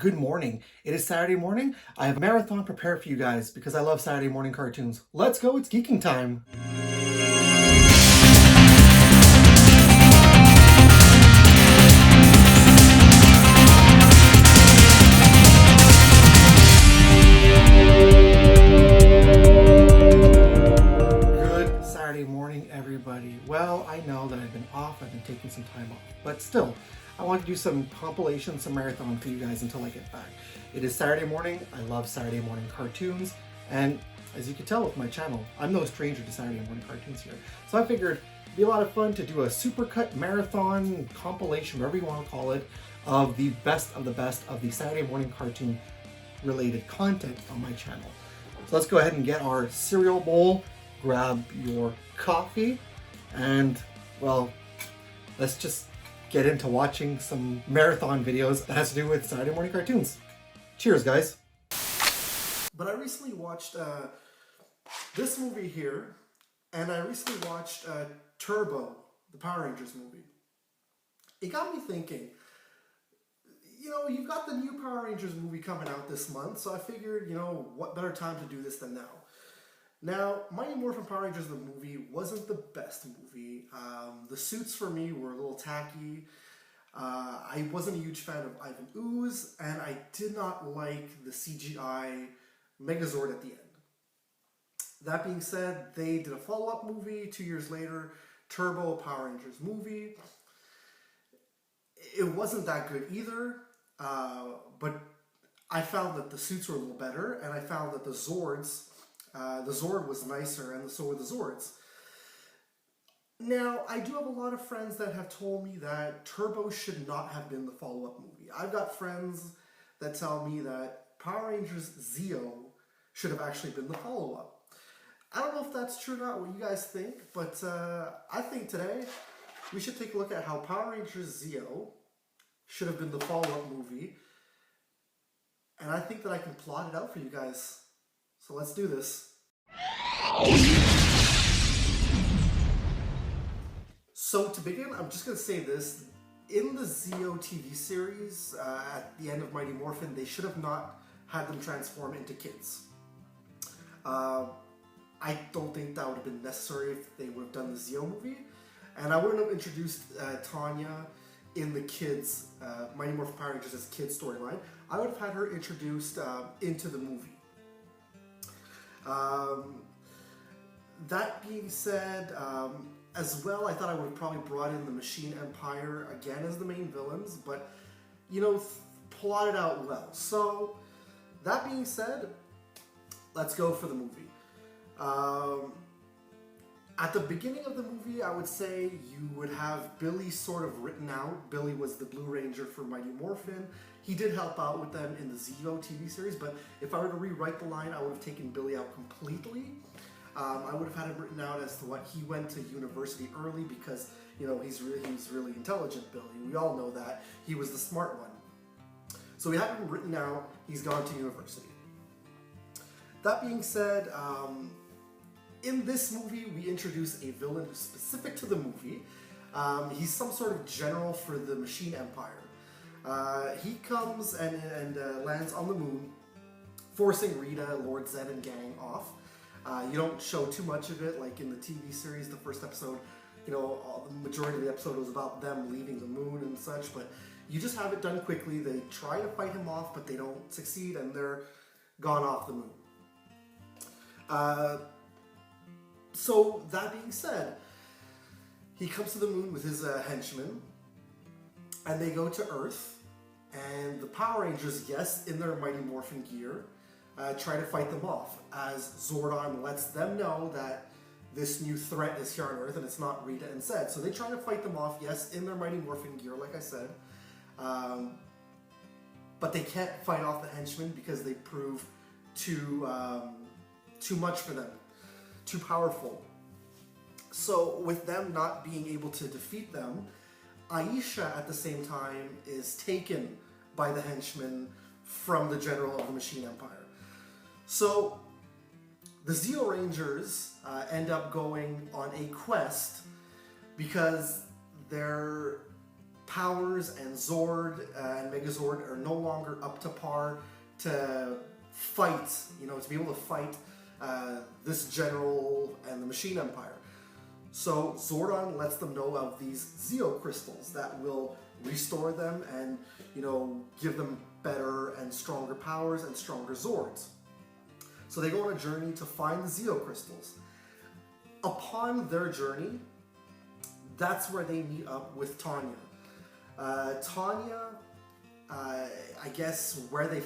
Good morning. It is Saturday morning. I have a marathon prepared for you guys because I love Saturday morning cartoons. Let's go, it's geeking time. Good Saturday morning, everybody. Well, I know that I've been off, I've been taking some time off, but still, I want to do some compilation, some marathon for you guys until I get back. It is Saturday morning. I love Saturday morning cartoons, and as you can tell with my channel, I'm no stranger to Saturday morning cartoons here. So I figured it'd be a lot of fun to do a supercut marathon compilation, whatever you want to call it, of the best of the Saturday morning cartoon related content on my channel. So let's go ahead and get our cereal bowl, grab your coffee, and well, let's just get into watching some marathon videos that has to do with Saturday morning cartoons. Cheers, guys. But I recently watched this movie here, and I recently watched Turbo, the Power Rangers movie. It got me thinking, you know, you've got the new Power Rangers movie coming out this month, so I figured, you know, what better time to do this than now. Now, Mighty Morphin Power Rangers the movie wasn't the best movie. The suits for me were a little tacky. I wasn't a huge fan of Ivan Ooze, and I did not like the CGI Megazord at the end. That being said, they did a follow-up movie 2 years later, Turbo Power Rangers movie. It wasn't that good either, but I found that the suits were a little better, and I found that the Zord was nicer, and so were the Zords. Now, I do have a lot of friends that have told me that Turbo should not have been the follow-up movie. I've got friends that tell me that Power Rangers Zeo should have actually been the follow-up. I don't know if that's true or not, what you guys think, but I think today we should take a look at how Power Rangers Zeo should have been the follow-up movie, and I think that I can plot it out for you guys. So let's do this. So to begin, I'm just going to say this. In the Zeo TV series, at the end of Mighty Morphin, they should have not had them transform into kids. I don't think that would have been necessary if they would have done the Zeo movie. And I wouldn't have introduced Tanya in the kids, Mighty Morphin Power Rangers as kids storyline. I would have had her introduced into the movie. That being said, as well, I thought I would have probably brought in the Machine Empire again as the main villains, but, you know, plotted out well. So, that being said, let's go for the movie. At the beginning of the movie, I would say you would have Billy sort of written out. Billy was the Blue Ranger for Mighty Morphin. He did help out with them in the Zeo TV series, but if I were to rewrite the line, I would have taken Billy out completely. I would have had him written out as to what he went to university early because, you know, he's really intelligent, Billy. We all know that. He was the smart one. So we have him written out, he's gone to university. That being said, in this movie, we introduce a villain who's specific to the movie. He's some sort of general for the Machine Empire. He comes and lands on the moon, forcing Rita, Lord Zed, and gang off. You don't show too much of it, like in the TV series, the first episode, you know, the majority of the episode was about them leaving the moon and such, but you just have it done quickly. They try to fight him off, but they don't succeed, and they're gone off the moon. So, that being said, he comes to the moon with his henchmen, and they go to Earth, and the Power Rangers, yes, in their Mighty Morphin gear, try to fight them off, as Zordon lets them know that this new threat is here on Earth, and it's not Rita and Zed. So they try to fight them off, yes, in their Mighty Morphin gear, like I said, but they can't fight off the henchmen because they prove too much for them. Too powerful. So with them not being able to defeat them, Aisha at the same time is taken by the henchmen from the general of the Machine Empire. So the Zeo Rangers end up going on a quest because their powers and Zord and Megazord are no longer up to par to fight, to be able to fight this general and the Machine Empire. So Zordon lets them know of these Zeo crystals that will restore them and, give them better and stronger powers and stronger Zords. So they go on a journey to find the Zeo crystals. Upon their journey, that's where they meet up with Tanya. Tanya, I guess where they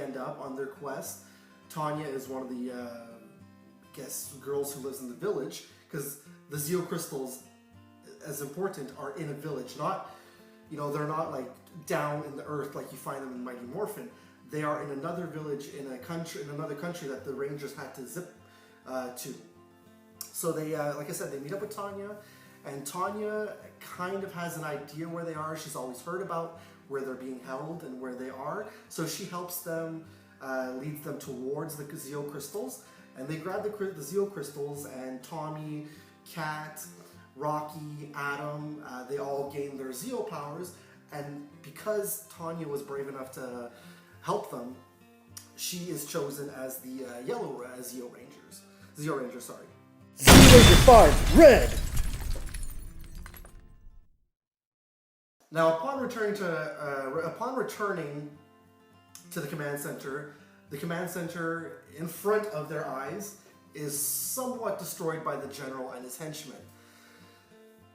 end up on their quest, Tanya is one of the, girls who lives in the village, because the Zeo crystals, as important, are in a village, not, they're not like down in the earth like you find them in Mighty Morphin. They are in another village in another country that the Rangers had to zip to. So they, like I said, they meet up with Tanya, and Tanya kind of has an idea where they are. She's always heard about where they're being held and where they are. So she helps them, leads them towards the Zeo crystals, and they grab the Zeo crystals, and Tommy, Kat, Rocky, Adam, they all gain their Zeo powers, and because Tanya was brave enough to help them, she is chosen as the Yellow Zeo Ranger, sorry. Zeo Ranger 5, Red! Now, upon returning to the command center in front of their eyes is somewhat destroyed by the general and his henchmen.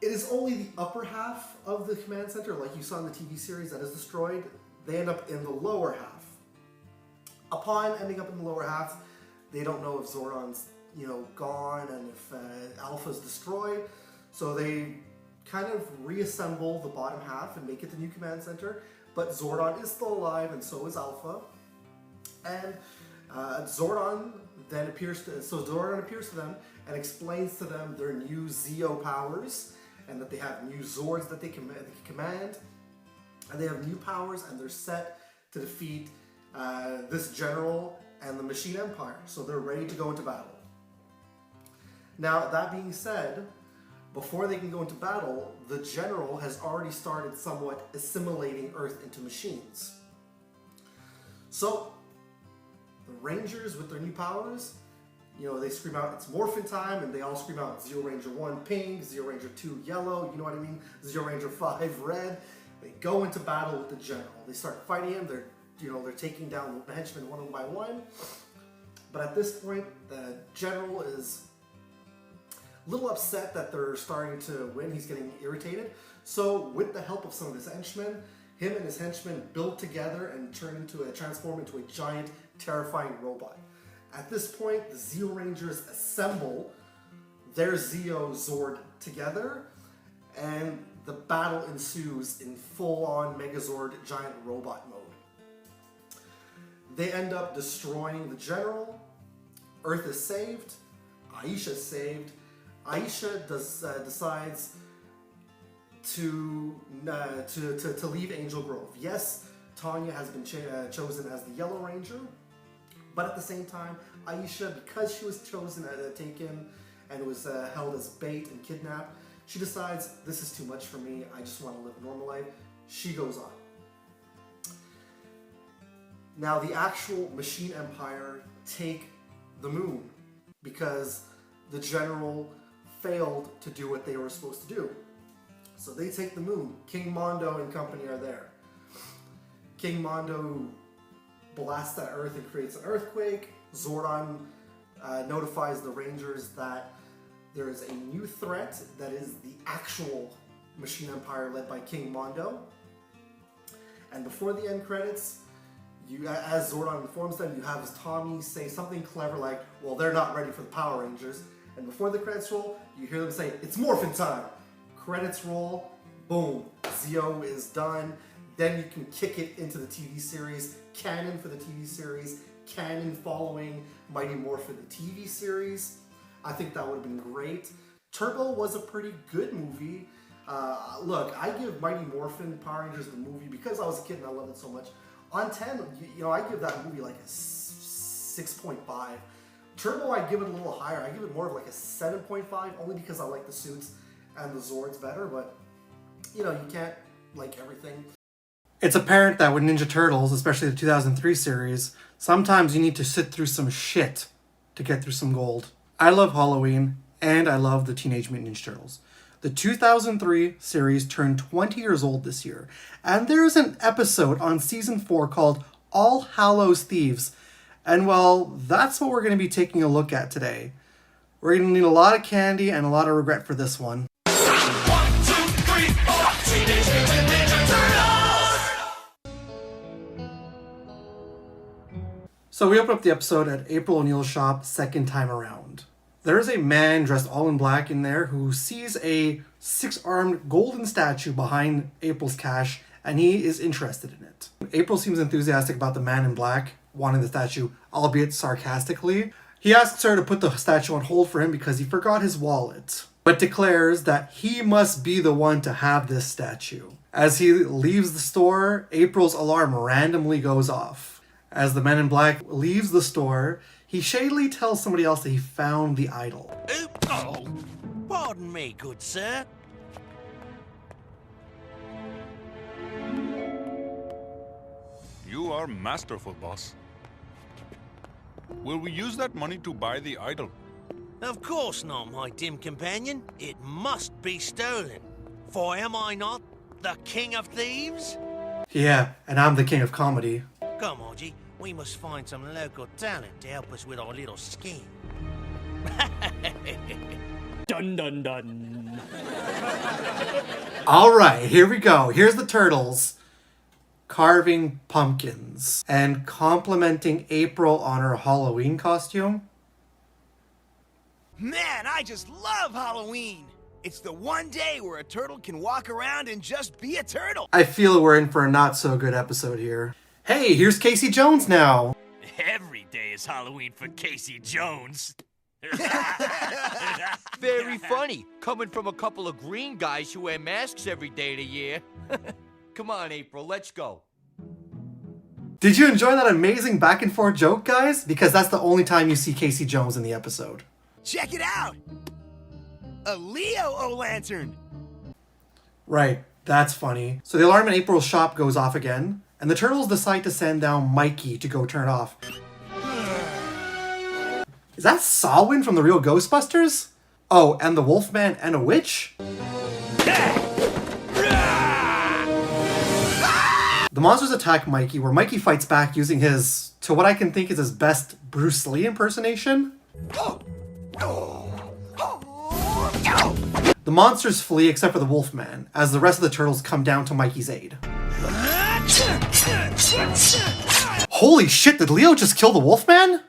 It is only the upper half of the command center, like you saw in the TV series, that is destroyed. They end up in the lower half. Upon ending up in the lower half, they don't know if Zordon's, gone and if Alpha's destroyed. So they kind of reassemble the bottom half and make it the new command center. But Zordon is still alive, and so is Alpha. And Zordon appears to them and explains to them their new Zeo powers, and that they have new Zords that they can command, and they have new powers, and they're set to defeat this general and the Machine Empire. So they're ready to go into battle. Now, that being said, before they can go into battle, the general has already started somewhat assimilating Earth into machines. So the Rangers with their new powers, they scream out, it's morphin time, and they all scream out, Zeo Ranger 1 pink, Zeo Ranger 2 yellow, you know what I mean, Zeo Ranger 5 red. They go into battle with the general. They start fighting him. They're taking down the henchmen one by one. But at this point, the general is a little upset that they're starting to win. He's getting irritated. So with the help of some of his henchmen, him and his henchmen build together and transform into a giant, terrifying robot. At this point, the Zeo Rangers assemble their Zeo Zord together, and the battle ensues in full-on Megazord giant robot mode. They end up destroying the general. Earth is saved. Aisha is saved. Aisha decides to leave Angel Grove. Yes, Tanya has been chosen as the Yellow Ranger, but at the same time, Aisha, because she was chosen, taken, and was held as bait and kidnapped, she decides, this is too much for me, I just want to live a normal life. She goes on. Now, the actual Machine Empire take the moon because the general failed to do what they were supposed to do. So they take the moon. King Mondo and company are there. King Mondo blasts at Earth and creates an earthquake. Zordon notifies the Rangers that there is a new threat that is the actual Machine Empire led by King Mondo. And before the end credits, as Zordon informs them, you have Tommy say something clever like, well, they're not ready for the Power Rangers. And before the credits roll, you hear them say, it's morphin time. Credits roll, boom, Zeo is done. Then you can kick it into the TV series, canon for the TV series, canon following Mighty Morphin the TV series. I think that would have been great. Turbo was a pretty good movie. Look, I give Mighty Morphin Power Rangers the movie, because I was a kid and I loved it so much. On 10, I give that movie like a 6.5. Turbo, I give it a little higher. I give it more of like a 7.5, only because I like the suits and the Zords better. But you like everything. It's apparent that with Ninja Turtles, especially the 2003 series, sometimes you need to sit through some shit to get through some gold. I love Halloween, and I love the Teenage Mutant Ninja Turtles. The 2003 series turned 20 years old this year, and there's an episode on season 4 called All Hallows Thieves. And well, that's what we're going to be taking a look at today. We're going to need a lot of candy and a lot of regret for this one. 1, 2, 3, 4, Teenage Mutant Ninja Turtles! So we open up the episode at April O'Neil's shop second time around. There is a man dressed all in black in there who sees a 6-armed golden statue behind April's cache, and he is interested in it. April seems enthusiastic about the man in black wanting the statue, albeit sarcastically. He asks her to put the statue on hold for him because he forgot his wallet, but declares that he must be the one to have this statue. As he leaves the store, April's alarm randomly goes off. As the man in black leaves the store, he shadily tells somebody else that he found the idol. Oh, pardon me, good sir. You are masterful, boss. Will we use that money to buy the idol? Of course not, my dim companion. It must be stolen. For am I not the king of thieves? Yeah, and I'm the king of comedy. Come on, G. We must find some local talent to help us with our little scheme. Dun dun dun. All right, here we go. Here's the turtles carving pumpkins and complimenting April on her Halloween costume. Man, I just love Halloween! It's the one day where a turtle can walk around and just be a turtle! I feel we're in for a not so good episode here. Hey, here's Casey Jones now. Every day is Halloween for Casey Jones. Very funny, coming from a couple of green guys who wear masks every day of the year. Come on, April, let's go. Did you enjoy that amazing back and forth joke, guys? Because that's the only time you see Casey Jones in the episode. Check it out! A Leo O-Lantern! Right, that's funny. So the alarm in April's shop goes off again, and the turtles decide to send down Mikey to go turn it off. Is that Sawin from the real Ghostbusters? Oh, and the Wolfman and a witch? The monsters attack Mikey, where Mikey fights back using his, to what I can think is his best Bruce Lee impersonation. The monsters flee except for the Wolfman, as the rest of the turtles come down to Mikey's aid. Holy shit, did Leo just kill the Wolfman?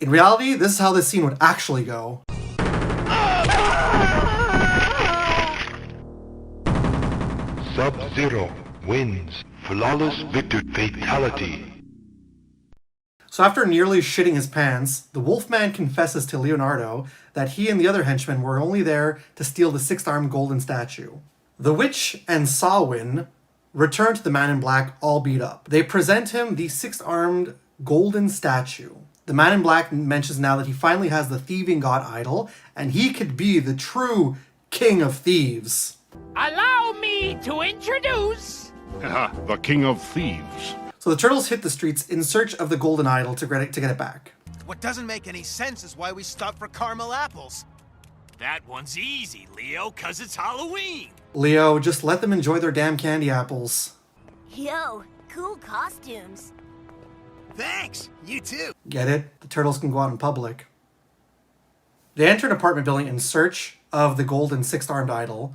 In reality, this is how this scene would actually go. Sub-Zero wins. Flawless victory. Fatality. So after nearly shitting his pants, the Wolfman confesses to Leonardo that he and the other henchmen were only there to steal the 6-armed golden statue. The witch and Sawin return to the man in black all beat up. They present him the 6-armed golden statue. The man in black mentions now that he finally has the thieving god idol, and he could be the true king of thieves. Allow me to introduce... The king of thieves. So the turtles hit the streets in search of the golden idol to get it back. What doesn't make any sense is why we stopped for caramel apples. That one's easy, Leo, 'cause it's Halloween. Leo, just let them enjoy their damn candy apples. Yo, cool costumes. Thanks, you too. Get it? The turtles can go out in public. They enter an apartment building in search of the golden 6-armed idol.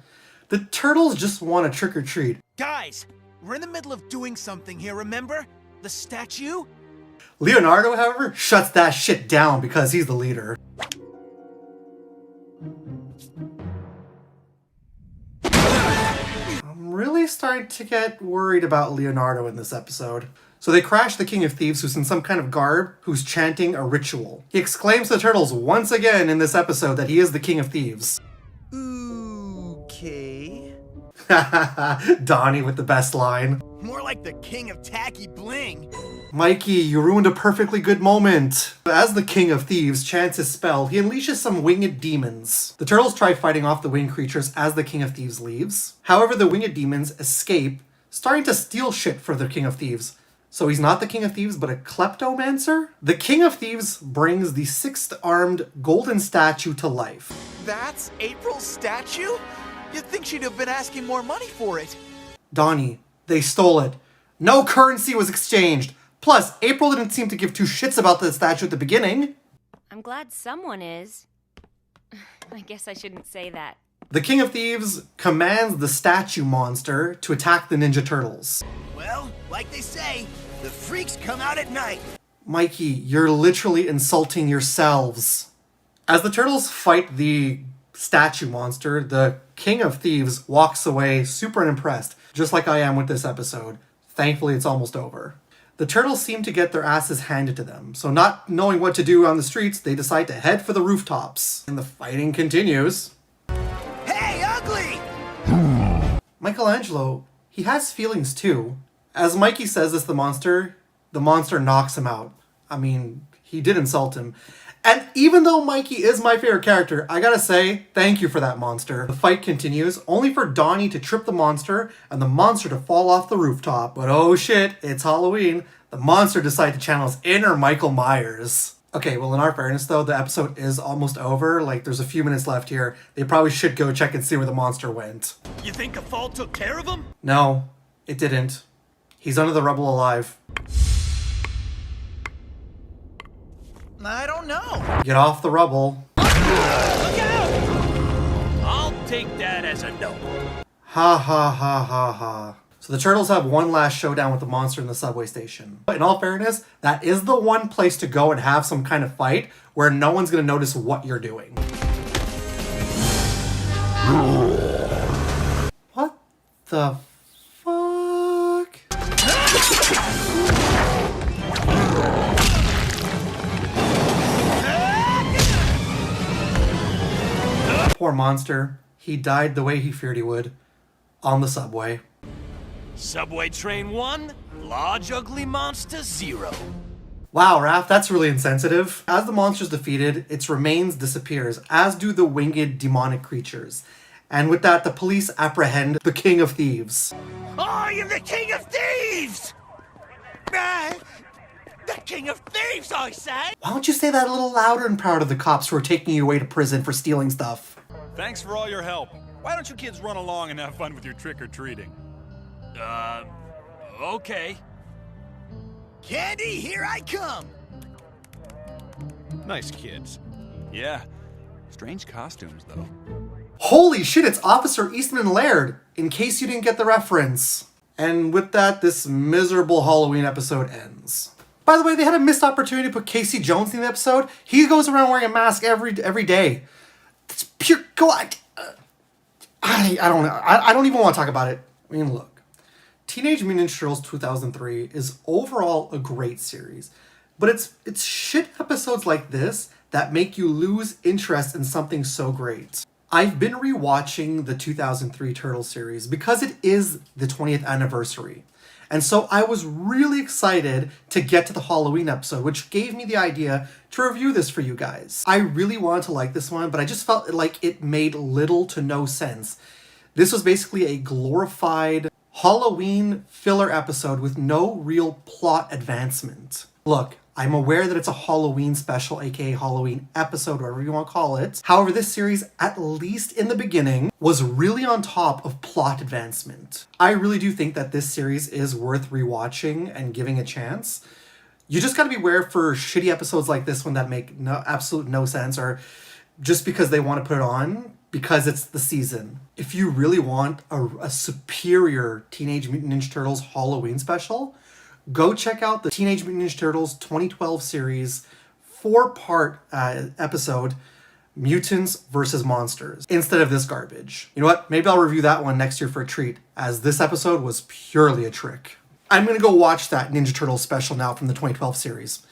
The turtles just want to trick or treat. Guys, we're in the middle of doing something here, remember? The statue? Leonardo, however, shuts that shit down because he's the leader. I'm really starting to get worried about Leonardo in this episode. So they crash the King of Thieves, who's in some kind of garb, who's chanting a ritual. He exclaims to the turtles once again in this episode that he is the King of Thieves. Okay. Donnie with the best line. More like the king of tacky bling. Mikey, you ruined a perfectly good moment. As the king of thieves chants his spell, he unleashes some winged demons. The turtles try fighting off the winged creatures as the king of thieves leaves. However, the winged demons escape, starting to steal shit for the king of thieves. So he's not the king of thieves, but a kleptomancer? The king of thieves brings the six-armed golden statue to life. That's April's statue? You'd think she'd have been asking more money for it. Donnie, they stole it. No currency was exchanged. Plus, April didn't seem to give two shits about the statue at the beginning. I'm glad someone is. I guess I shouldn't say that. The King of Thieves commands the statue monster to attack the Ninja Turtles. Well, like they say, the freaks come out at night. Mikey, you're literally insulting yourselves. As the turtles fight the statue monster, the King of Thieves walks away super unimpressed, just like I am with this episode. Thankfully, it's almost over. The turtles seem to get their asses handed to them, so not knowing what to do on the streets, they decide to head for the rooftops. And the fighting continues. Hey, ugly! Michelangelo, he has feelings too. As Mikey says this, the monster knocks him out. I mean, he did insult him. And even though Mikey is my favorite character, I gotta say, thank you for that, monster. The fight continues, only for Donnie to trip the monster and the monster to fall off the rooftop. But oh shit, it's Halloween. The monster decides to channel his inner Michael Myers. Okay, well in our fairness though, the episode is almost over. Like, there's a few minutes left here. They probably should go check and see where the monster went. You think a fall took care of him? No, it didn't. He's under the rubble alive. I don't know. Get off the rubble. Look out! I'll take that as a no. Ha ha ha ha ha. So the turtles have one last showdown with the monster in the subway station. But in all fairness, that is the one place to go and have some kind of fight where no one's gonna notice what you're doing. What the fuck? Poor monster. He died the way he feared he would. On the subway. Subway train 1, large ugly monster 0. Wow, Raph, that's really insensitive. As the monster's defeated, its remains disappears, as do the winged demonic creatures. And with that, the police apprehend the King of Thieves. I am the King of Thieves! The King of Thieves, I say! Why don't you say that a little louder and proud of the cops who are taking you away to prison for stealing stuff? Thanks for all your help. Why don't you kids run along and have fun with your trick-or-treating? Okay. Candy, here I come! Nice kids. Yeah. Strange costumes, though. Holy shit, it's Officer Eastman Laird, in case you didn't get the reference. And with that, this miserable Halloween episode ends. By the way, they had a missed opportunity to put Casey Jones in the episode. He goes around wearing a mask every day. It's pure God. I don't know. I don't even want to talk about it. I mean, look. Teenage Mutant Ninja Turtles 2003 is overall a great series. But it's shit episodes like this that make you lose interest in something so great. I've been rewatching the 2003 Turtles series because it is the 20th anniversary. And so I was really excited to get to the Halloween episode, which gave me the idea to review this for you guys. I really wanted to like this one, but I just felt like it made little to no sense. This was basically a glorified Halloween filler episode with no real plot advancement. Look, I'm aware that it's a Halloween special, aka Halloween episode, whatever you want to call it. However, this series, at least in the beginning, was really on top of plot advancement. I really do think that this series is worth rewatching and giving a chance. You just gotta be aware for shitty episodes like this one that make absolute no sense, or just because they want to put it on because it's the season. If you really want a superior Teenage Mutant Ninja Turtles Halloween special, go check out the Teenage Mutant Ninja Turtles 2012 series 4-part episode, Mutants vs. Monsters, instead of this garbage. You know what? Maybe I'll review that one next year for a treat, as this episode was purely a trick. I'm gonna go watch that Ninja Turtles special now from the 2012 series.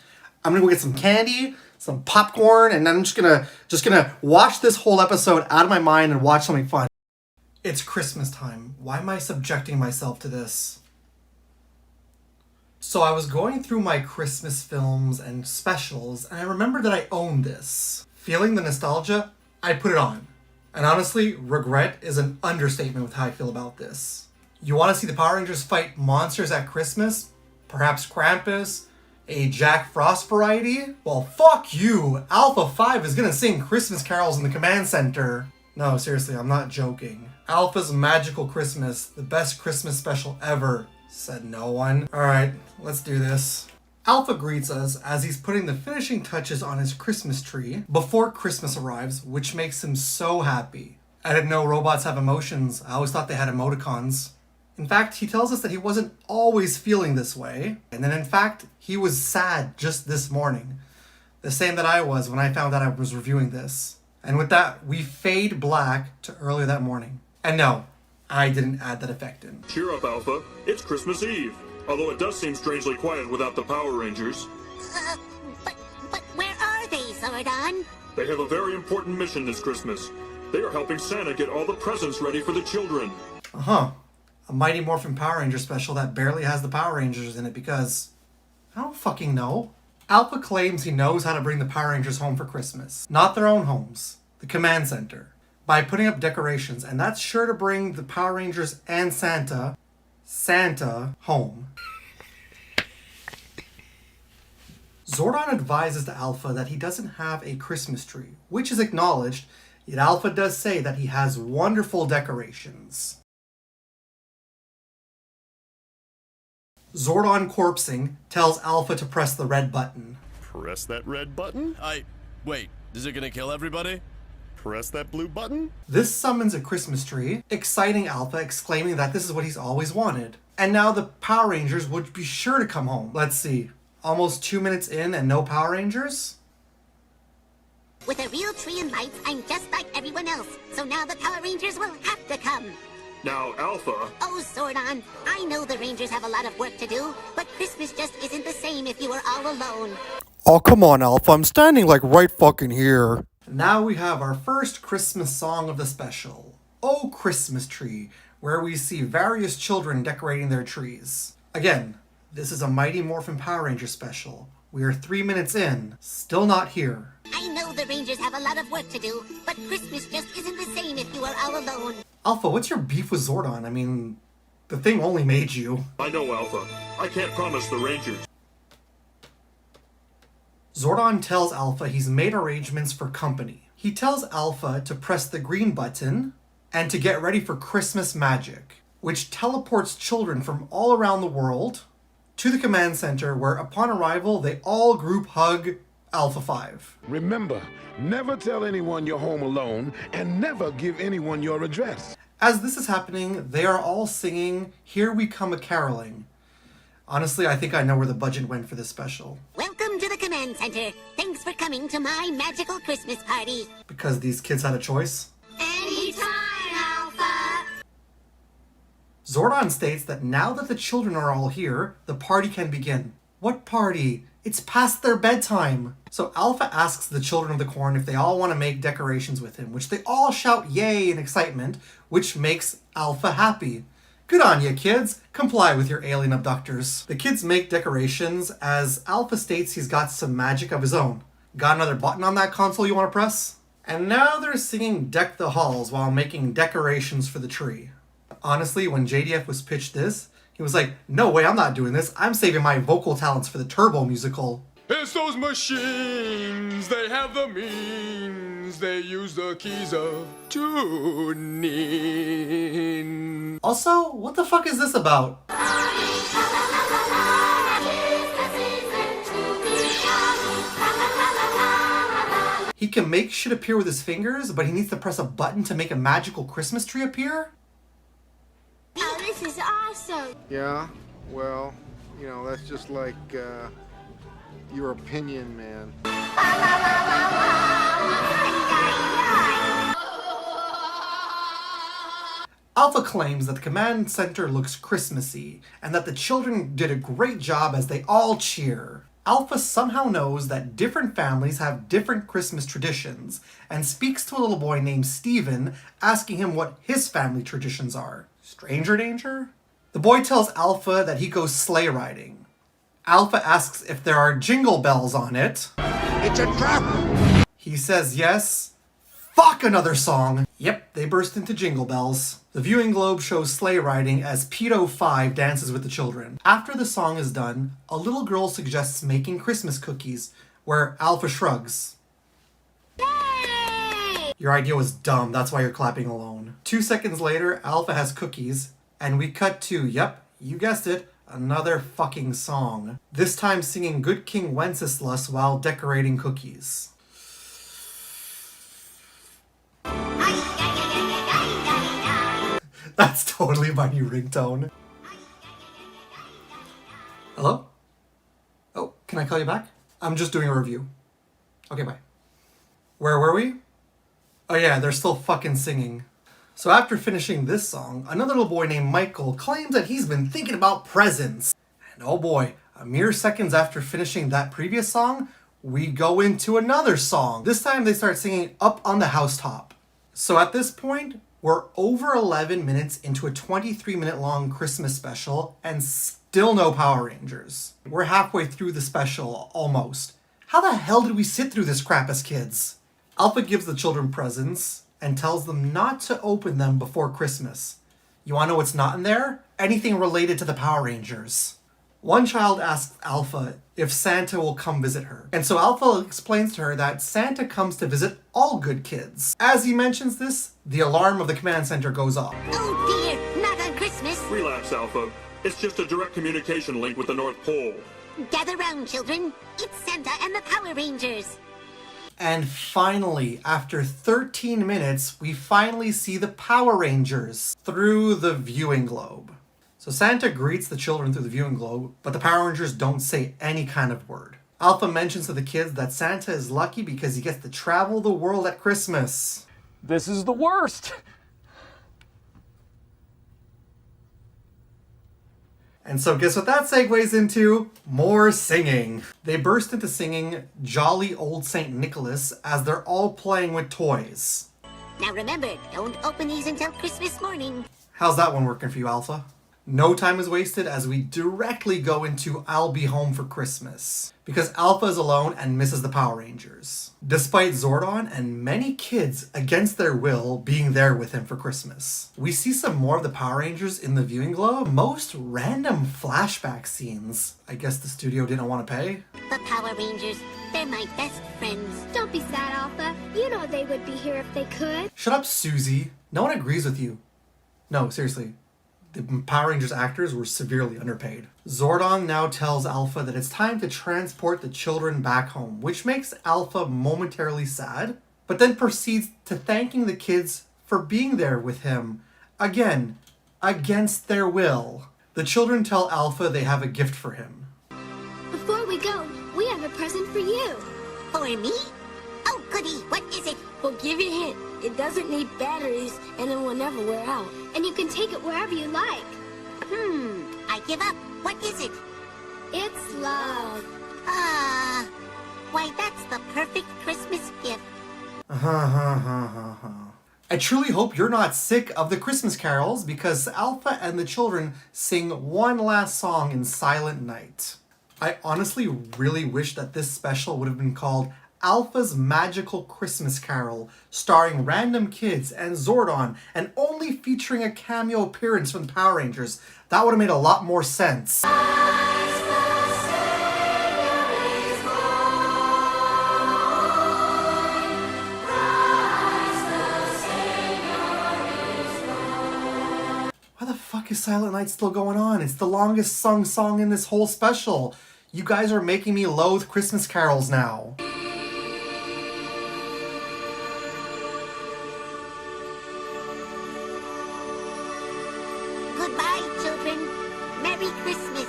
I'm gonna go get some candy, some popcorn, and I'm just gonna watch this whole episode out of my mind and watch something fun. It's Christmas time. Why am I subjecting myself to this? So I was going through my Christmas films and specials, and I remembered that I owned this. Feeling the nostalgia, I put it on. And honestly, regret is an understatement with how I feel about this. You want to see the Power Rangers fight monsters at Christmas? Perhaps Krampus? A Jack Frost variety? Well, fuck you! Alpha 5 is gonna sing Christmas carols in the command center. No, seriously, I'm not joking. Alpha's Magical Christmas, the best Christmas special ever, said no one. Alright, let's do this. Alpha greets us as he's putting the finishing touches on his Christmas tree before Christmas arrives, which makes him so happy. I didn't know robots have emotions. I always thought they had emoticons. In fact, he tells us that he wasn't always feeling this way, and then in fact, he was sad just this morning. The same that I was when I found out I was reviewing this. And with that, we fade black to earlier that morning. And no, I didn't add that effect in. Cheer up, Alpha. It's Christmas Eve. Although it does seem strangely quiet without the Power Rangers. But where are they, Zordon? They have a very important mission this Christmas. They are helping Santa get all the presents ready for the children. Uh-huh. A Mighty Morphin Power Ranger special that barely has the Power Rangers in it because... I don't fucking know. Alpha claims he knows how to bring the Power Rangers home for Christmas. Not their own homes. The command center. By putting up decorations, and that's sure to bring the Power Rangers and Santa home. Zordon advises to Alpha that he doesn't have a Christmas tree, which is acknowledged, yet Alpha does say that he has wonderful decorations. Zordon corpsing tells Alpha to press the red button. Press that red button? Wait, is it gonna kill everybody? Press that blue button? This summons a Christmas tree, exciting Alpha, exclaiming that this is what he's always wanted. And now the Power Rangers would be sure to come home. Let's see, almost 2 minutes in and no Power Rangers? With a real tree and lights, I'm just like everyone else. So now the Power Rangers will have to come. Now, Alpha... Oh, Zordon, I know the Rangers have a lot of work to do, but Christmas just isn't the same if you are all alone. Oh, come on, Alpha. I'm standing like right fucking here. Now we have our first Christmas song of the special. Oh, Christmas Tree, where we see various children decorating their trees. Again, this is a Mighty Morphin Power Ranger special. We are 3 minutes in, still not here. I know the Rangers have a lot of work to do, but Christmas just isn't the same if you are all alone. Alpha, what's your beef with Zordon? I mean, the thing only made you. I know, Alpha. I can't promise the Rangers. Zordon tells Alpha he's made arrangements for company. He tells Alpha to press the green button and to get ready for Christmas magic, which teleports children from all around the world to the command center where upon arrival they all group hug Alpha 5. Remember, never tell anyone you're home alone and never give anyone your address. As this is happening, they are all singing Here We Come A-Caroling. Honestly, I think I know where the budget went for this special. Welcome to the command center. Thanks for coming to my magical Christmas party. Because these kids had a choice? Anytime, Alpha! Zordon states that now that the children are all here, the party can begin. What party? It's past their bedtime. So Alpha asks the children of the corn if they all want to make decorations with him, which they all shout yay in excitement, which makes Alpha happy. Good on you, kids. Comply with your alien abductors. The kids make decorations as Alpha states he's got some magic of his own. Got another button on that console you want to press? And now they're singing Deck the Halls while making decorations for the tree. Honestly, when JDF was pitched this, he was like, no way, I'm not doing this. I'm saving my vocal talents for the Turbo musical. It's those machines, they have the means, they use the keys of tuning. Also, what the fuck is this about? He can make shit appear with his fingers, but he needs to press a button to make a magical Christmas tree appear? Oh, this is awesome. Yeah, well, you know, that's just like, your opinion, man. Alpha claims that the command center looks Christmassy, and that the children did a great job as they all cheer. Alpha somehow knows that different families have different Christmas traditions and speaks to a little boy named Steven, asking him what his family traditions are. Stranger danger? The boy tells Alpha that he goes sleigh riding. Alpha asks if there are jingle bells on it. It's a trap! He says yes. Fuck another song! Yep, they burst into jingle bells. The viewing globe shows sleigh riding as Pedo 5 dances with the children. After the song is done, a little girl suggests making Christmas cookies, where Alpha shrugs. Yay! Your idea was dumb, that's why you're clapping alone. 2 seconds later, Alpha has cookies, and we cut to, yep, you guessed it, another fucking song. This time singing Good King Wenceslas while decorating cookies. That's totally my new ringtone. Hello? Oh, can I call you back? I'm just doing a review. Okay, bye. Where were we? Oh yeah, they're still fucking singing. So after finishing this song, another little boy named Michael claims that he's been thinking about presents. And oh boy, a mere seconds after finishing that previous song, we go into another song. This time they start singing Up on the Housetop. So at this point, we're over 11 minutes into a 23-minute long Christmas special and still no Power Rangers. We're halfway through the special, almost. How the hell did we sit through this crap as kids? Alpha gives the children presents and tells them not to open them before Christmas. You wanna know what's not in there? Anything related to the Power Rangers. One child asks Alpha if Santa will come visit her. And so Alpha explains to her that Santa comes to visit all good kids. As he mentions this, the alarm of the command center goes off. Oh dear, not on Christmas. Relax, Alpha. It's just a direct communication link with the North Pole. Gather round, children. It's Santa and the Power Rangers. And finally, after 13 minutes, we finally see the Power Rangers through the viewing globe. So Santa greets the children through the viewing globe, but the Power Rangers don't say any kind of word. Alpha mentions to the kids that Santa is lucky because he gets to travel the world at Christmas. This is the worst! And so guess what that segues into? More singing. They burst into singing Jolly Old St. Nicholas as they're all playing with toys. Now remember, don't open these until Christmas morning. How's that one working for you, Alpha? No time is wasted as we directly go into I'll Be Home for Christmas. Because Alpha is alone and misses the Power Rangers. Despite Zordon and many kids against their will being there with him for Christmas. We see some more of the Power Rangers in the viewing globe. Most random flashback scenes. I guess the studio didn't want to pay. The Power Rangers, they're my best friends. Don't be sad, Alpha. You know they would be here if they could. Shut up, Susie. No one agrees with you. No, seriously. The Power Rangers actors were severely underpaid. Zordon now tells Alpha that it's time to transport the children back home, which makes Alpha momentarily sad, but then proceeds to thanking the kids for being there with him. Again, against their will. The children tell Alpha they have a gift for him. Before we go, we have a present for you. For me? Oh goody, what is it? We'll give you a hint. It doesn't need batteries, and it will never wear out. And you can take it wherever you like. I give up. What is it? It's love. Ah, why that's the perfect Christmas gift. I truly hope you're not sick of the Christmas carols because Alpha and the children sing one last song in Silent Night. I honestly really wish that this special would have been called Alpha's Magical Christmas Carol, starring random kids and Zordon, and only featuring a cameo appearance from the Power Rangers. That would have made a lot more sense. Why the fuck is Silent Night still going on? It's the longest sung song in this whole special. You guys are making me loathe Christmas carols now. Goodbye, children. Merry Christmas.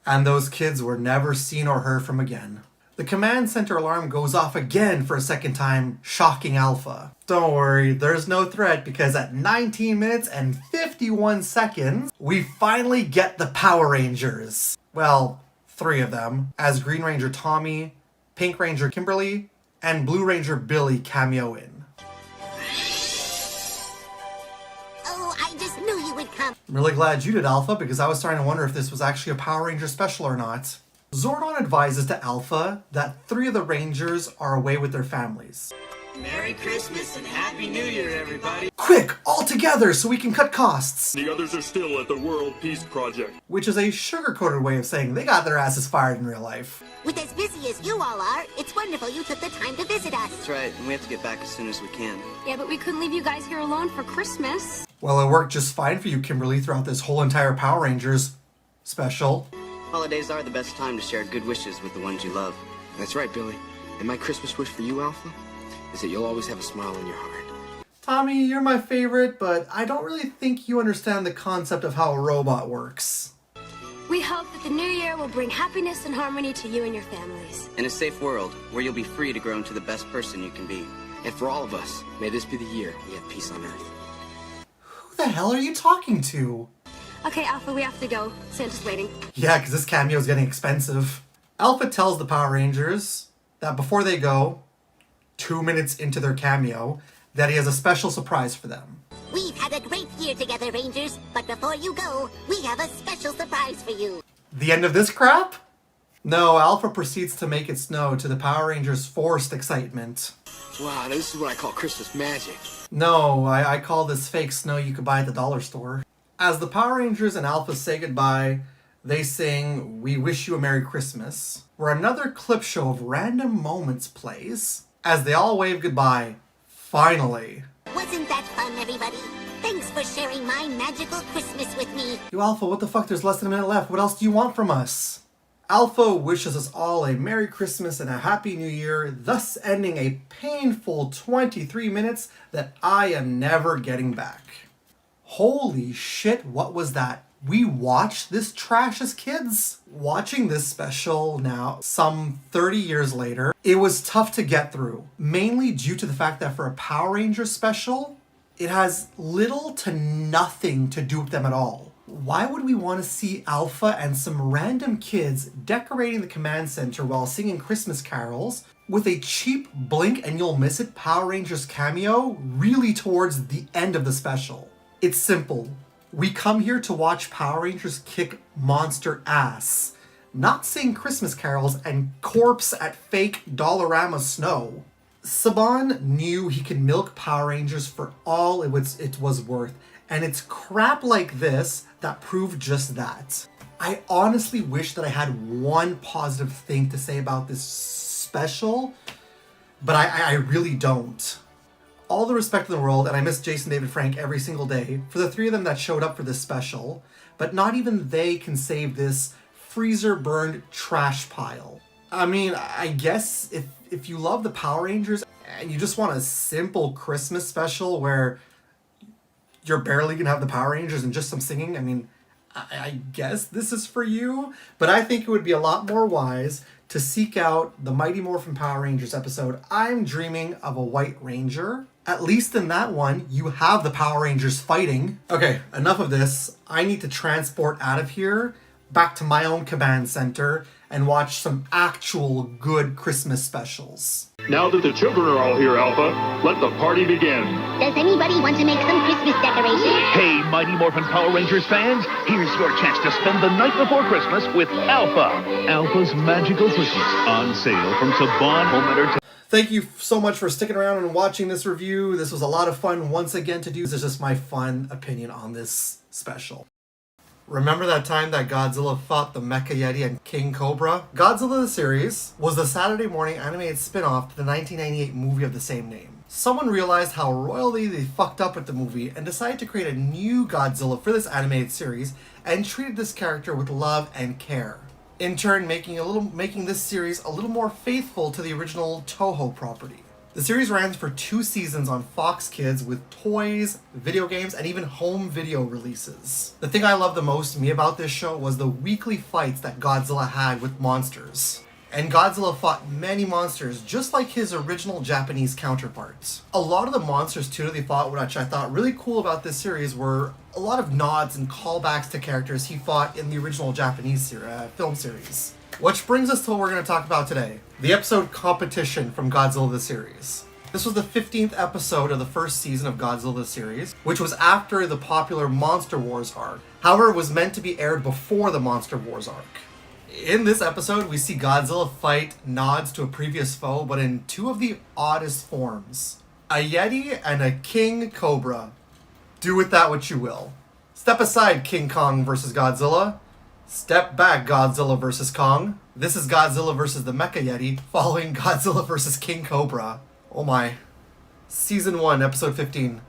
And those kids were never seen or heard from again. The command center alarm goes off again for a second time, shocking Alpha. Don't worry, there's no threat because at 19 minutes and 51 seconds, we finally get the Power Rangers. Well, 3 of them, as Green Ranger Tommy, Pink Ranger Kimberly, and Blue Ranger Billy cameo in. Oh, I just knew you would come. I'm really glad you did, Alpha, because I was starting to wonder if this was actually a Power Ranger special or not. Zordon advises to Alpha that 3 of the Rangers are away with their families. Merry Christmas and Happy New Year, everybody. Quick, all together so we can cut costs! The others are still at the World Peace Project. Which is a sugar-coated way of saying they got their asses fired in real life. With as busy as you all are, it's wonderful you took the time to visit us. That's right, and we have to get back as soon as we can. Yeah, but we couldn't leave you guys here alone for Christmas. Well, it worked just fine for you, Kimberly, throughout this whole entire Power Rangers special. Holidays are the best time to share good wishes with the ones you love. That's right, Billy. And my Christmas wish for you, Alpha, is that you'll always have a smile on your heart. Tommy, you're my favorite, but I don't really think you understand the concept of how a robot works. We hope that the new year will bring happiness and harmony to you and your families. In a safe world, where you'll be free to grow into the best person you can be. And for all of us, may this be the year we have peace on Earth. Who the hell are you talking to? Okay, Alpha, we have to go. Santa's waiting. Yeah, because this cameo is getting expensive. Alpha tells the Power Rangers that before they go, 2 minutes into their cameo, that he has a special surprise for them. We've had a great year together, Rangers, but before you go, we have a special surprise for you. The end of this crap? No, Alpha proceeds to make it snow to the Power Rangers' forced excitement. Wow, this is what I call Christmas magic. No, I call this fake snow you could buy at the dollar store. As the Power Rangers and Alpha say goodbye, they sing "We Wish You a Merry Christmas," where another clip show of random moments plays. As they all wave goodbye, finally. Wasn't that fun, everybody? Thanks for sharing my magical Christmas with me. Yo, Alpha, what the fuck? There's less than a minute left. What else do you want from us? Alpha wishes us all a Merry Christmas and a Happy New Year, thus ending a painful 23 minutes that I am never getting back. Holy shit, what was that? We watched this trash as kids. Watching this special now, some 30 years later, it was tough to get through, mainly due to the fact that for a Power Rangers special, it has little to nothing to do with them at all. Why would we want to see Alpha and some random kids decorating the command center while singing Christmas carols with a cheap blink and you'll miss it Power Rangers cameo really towards the end of the special? It's simple. We come here to watch Power Rangers kick monster ass, not sing Christmas carols and corpse at fake Dollarama snow. Saban knew he could milk Power Rangers for all it was worth, and it's crap like this that proved just that. I honestly wish that I had one positive thing to say about this special, but I really don't. All the respect in the world, and I miss Jason David Frank every single day, for the 3 of them that showed up for this special, but not even they can save this freezer-burned trash pile. I mean, I guess if you love the Power Rangers and you just want a simple Christmas special where you're barely gonna have the Power Rangers and just some singing, I mean, I guess this is for you, but I think it would be a lot more wise to seek out the Mighty Morphin Power Rangers episode, I'm Dreaming of a White Ranger. At least in that one, you have the Power Rangers fighting. Okay, enough of this. I need to transport out of here, back to my own command center, and watch some actual good Christmas specials. Now that the children are all here, Alpha, let the party begin. Does anybody want to make some Christmas decorations? Hey, Mighty Morphin Power Rangers fans, here's your chance to spend the night before Christmas with Alpha. Alpha's Magical Christmas, on sale from Saban Home Entertainment. Thank you so much for sticking around and watching this review. This was a lot of fun once again to do. This is just my fun opinion on this special. Remember that time that Godzilla fought the Mecha Yeti and King Cobra? Godzilla the series was the Saturday morning animated spin-off to the 1998 movie of the same name. Someone realized how royally they fucked up with the movie and decided to create a new Godzilla for this animated series and treated this character with love and care. In turn, making this series a little more faithful to the original Toho property. The series ran for 2 seasons on Fox Kids with toys, video games, and even home video releases. The thing I loved the most to me about this show was the weekly fights that Godzilla had with monsters. And Godzilla fought many monsters just like his original Japanese counterparts. A lot of the monsters too that they fought, which I thought really cool about this series, were a lot of nods and callbacks to characters he fought in the original Japanese film series. Which brings us to what we're going to talk about today. The episode Competition from Godzilla the Series. This was the 15th episode of the first season of Godzilla the Series, which was after the popular Monster Wars arc. However, it was meant to be aired before the Monster Wars arc. In this episode, we see Godzilla fight nods to a previous foe, but in two of the oddest forms. A Yeti and a King Cobra. Do with that what you will. Step aside, King Kong versus Godzilla. Step back, Godzilla versus Kong. This is Godzilla versus the Mecha Yeti, following Godzilla versus King Cobra. Oh my. Season 1, Episode 15.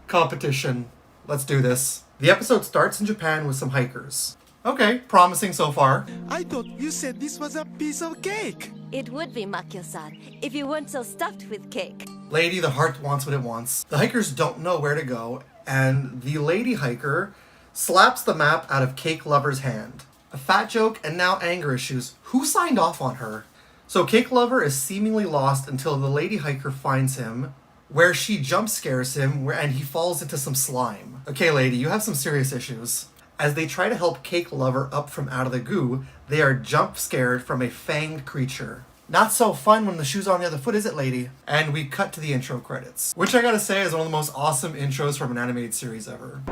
Competition. Let's do this. The episode starts in Japan with some hikers. Okay, promising so far. I thought you said this was a piece of cake. It would be, Makyo-san, if you weren't so stuffed with cake. Lady, the heart wants what it wants. The hikers don't know where to go, and the lady hiker slaps the map out of Cake Lover's hand. A fat joke and now anger issues. Who signed off on her? So Cake Lover is seemingly lost until the lady hiker finds him, where she jump scares him and he falls into some slime. Okay, lady, you have some serious issues. As they try to help Cake Lover up from out of the goo, they are jump scared from a fanged creature. Not so fun when the shoe's on the other foot, is it, lady? And we cut to the intro credits, which I gotta say is one of the most awesome intros from an animated series ever.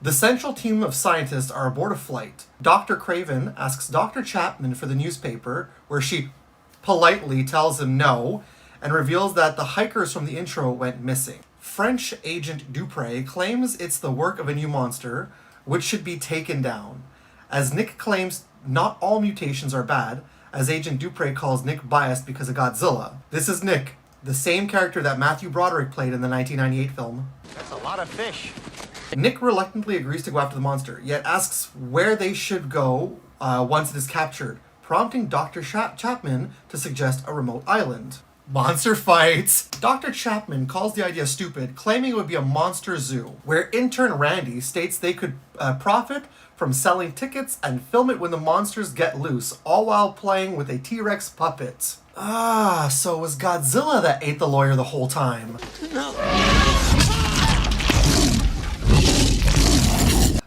The central team of scientists are aboard a flight. Dr. Craven asks Dr. Chapman for the newspaper, where she politely tells him no, and reveals that the hikers from the intro went missing. French agent Dupre claims it's the work of a new monster, which should be taken down. As Nick claims not all mutations are bad, as Agent Dupre calls Nick biased because of Godzilla. This is Nick, the same character that Matthew Broderick played in the 1998 film. That's a lot of fish. Nick reluctantly agrees to go after the monster, yet asks where they should go once it is captured, prompting Dr. Chapman to suggest a remote island. Monster fights! Dr. Chapman calls the idea stupid, claiming it would be a monster zoo, where intern Randy states they could profit from selling tickets and film it when the monsters get loose, all while playing with a T-Rex puppet. Ah, so it was Godzilla that ate the lawyer the whole time. No.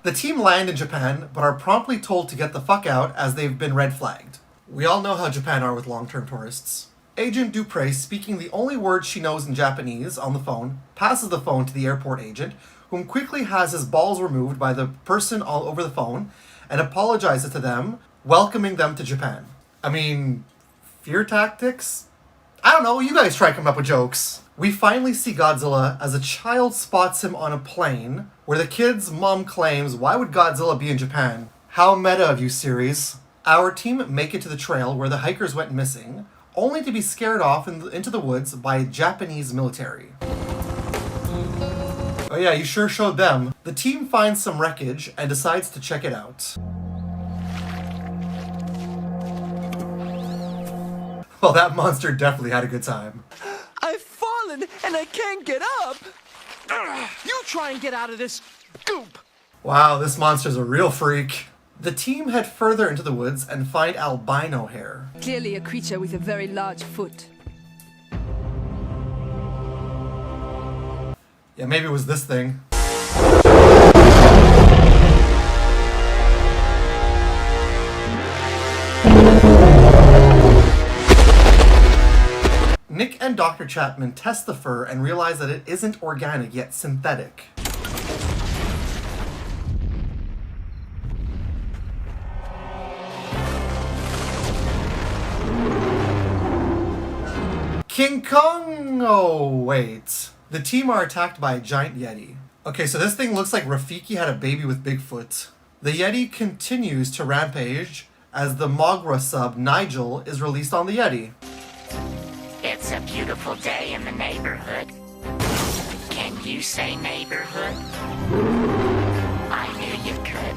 The team land in Japan, but are promptly told to get the fuck out as they've been red flagged. We all know how Japan are with long-term tourists. Agent Dupre, speaking the only words she knows in Japanese on the phone, passes the phone to the airport agent, whom quickly has his balls removed by the person all over the phone, and apologizes to them, welcoming them to Japan. I mean, fear tactics? I don't know, you guys try coming up with jokes. We finally see Godzilla as a child spots him on a plane, where the kid's mom claims, why would Godzilla be in Japan? How meta of you, series. Our team make it to the trail where the hikers went missing, only to be scared off into the woods by Japanese military. Oh yeah, you sure showed them. The team finds some wreckage and decides to check it out. Well, that monster definitely had a good time. I've fallen and I can't get up. You try and get out of this goop. Wow, this monster's a real freak. The team head further into the woods and find albino hair. Clearly a creature with a very large foot. Yeah, maybe it was this thing. Nick and Dr. Chapman test the fur and realize that it isn't organic yet synthetic. King Kong! Oh, wait. The team are attacked by a giant Yeti. Okay, so this thing looks like Rafiki had a baby with Bigfoot. The Yeti continues to rampage as the Mogra sub, Nigel, is released on the Yeti. It's a beautiful day in the neighborhood. Can you say neighborhood? I knew you could.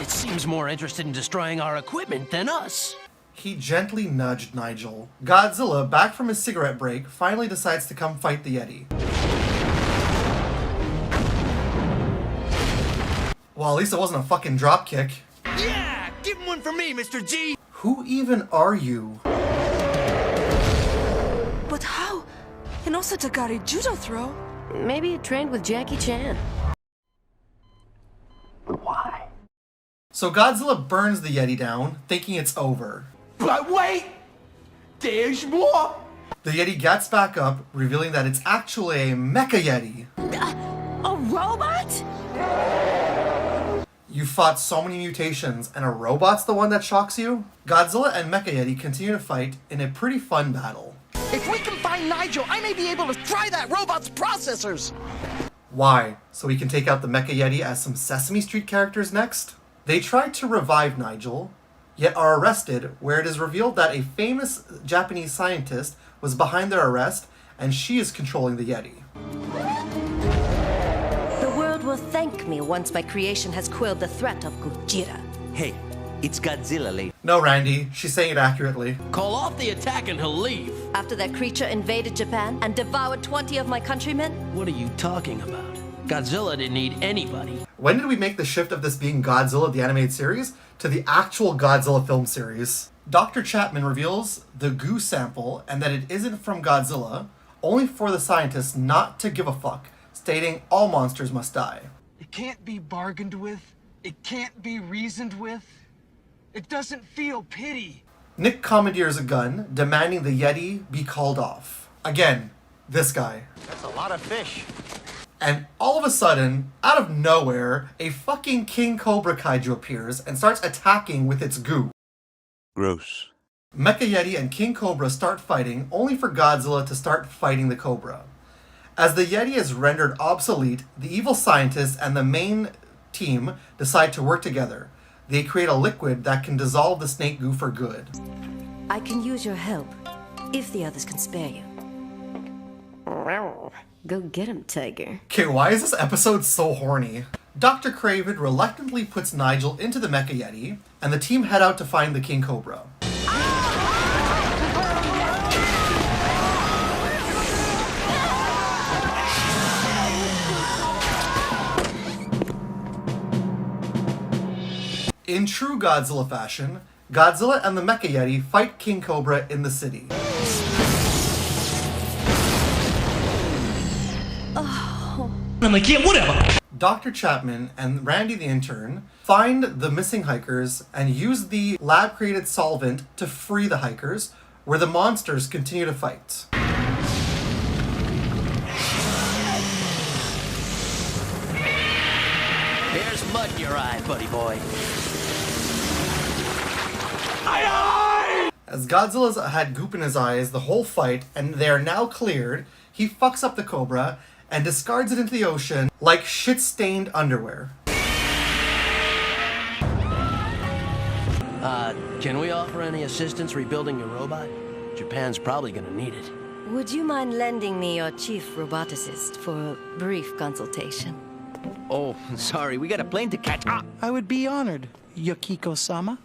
It seems more interested in destroying our equipment than us. He gently nudged Nigel. Godzilla, back from his cigarette break, finally decides to come fight the Yeti. Well, at least it wasn't a fucking dropkick. Yeah, Give him one for me, Mr. G! Who even are you? But how? And also Takari judo throw. Maybe you trained with Jackie Chan. Why? So Godzilla burns the Yeti down, thinking it's over. But wait! There's more! The Yeti gets back up, revealing that it's actually a Mecha Yeti. A robot? You fought so many mutations, and a robot's the one that shocks you? Godzilla and Mecha Yeti continue to fight in a pretty fun battle. If we can find Nigel, I may be able to fry that robot's processors! Why? So we can take out the Mecha Yeti as some Sesame Street characters next? They try to revive Nigel, yet are arrested, where it is revealed that a famous Japanese scientist was behind their arrest, and she is controlling the Yeti. The world will thank me once my creation has quelled the threat of Gojira. Hey, it's Godzilla, lady. No, Randy, she's saying it accurately. Call off the attack and he'll leave. After that creature invaded Japan and devoured 20 of my countrymen? What are you talking about? Godzilla didn't need anybody. When did we make the shift of this being Godzilla the animated series to the actual Godzilla film series? Dr. Chapman reveals the goo sample and that it isn't from Godzilla, only for the scientists not to give a fuck, stating all monsters must die. It can't be bargained with. It can't be reasoned with. It doesn't feel pity. Nick commandeers a gun, demanding the Yeti be called off. Again, this guy. That's a lot of fish. And all of a sudden, out of nowhere, a fucking King Cobra kaiju appears and starts attacking with its goo. Gross. Mecha Yeti and King Cobra start fighting, only for Godzilla to start fighting the Cobra. As the Yeti is rendered obsolete, the evil scientists and the main team decide to work together. They create a liquid that can dissolve the snake goo for good. I can use your help, if the others can spare you. Go get him, Tiger. Okay, why is this episode so horny? Dr. Craven reluctantly puts Nigel into the Mecha Yeti, and the team head out to find the King Cobra. In true Godzilla fashion, Godzilla and the Mecha Yeti fight King Cobra in the city. I'm like, yeah, whatever. Dr. Chapman and Randy the intern find the missing hikers and use the lab-created solvent to free the hikers, where the monsters continue to fight. There's mud in your eye, buddy boy. As Godzilla's had goop in his eyes the whole fight, and they are now cleared, he fucks up the Cobra and discards it into the ocean like shit-stained underwear. Can we offer any assistance rebuilding your robot? Japan's probably gonna need it. Would you mind lending me your chief roboticist for a brief consultation? Oh, sorry, we got a plane to catch. I would be honored, Yukiko-sama.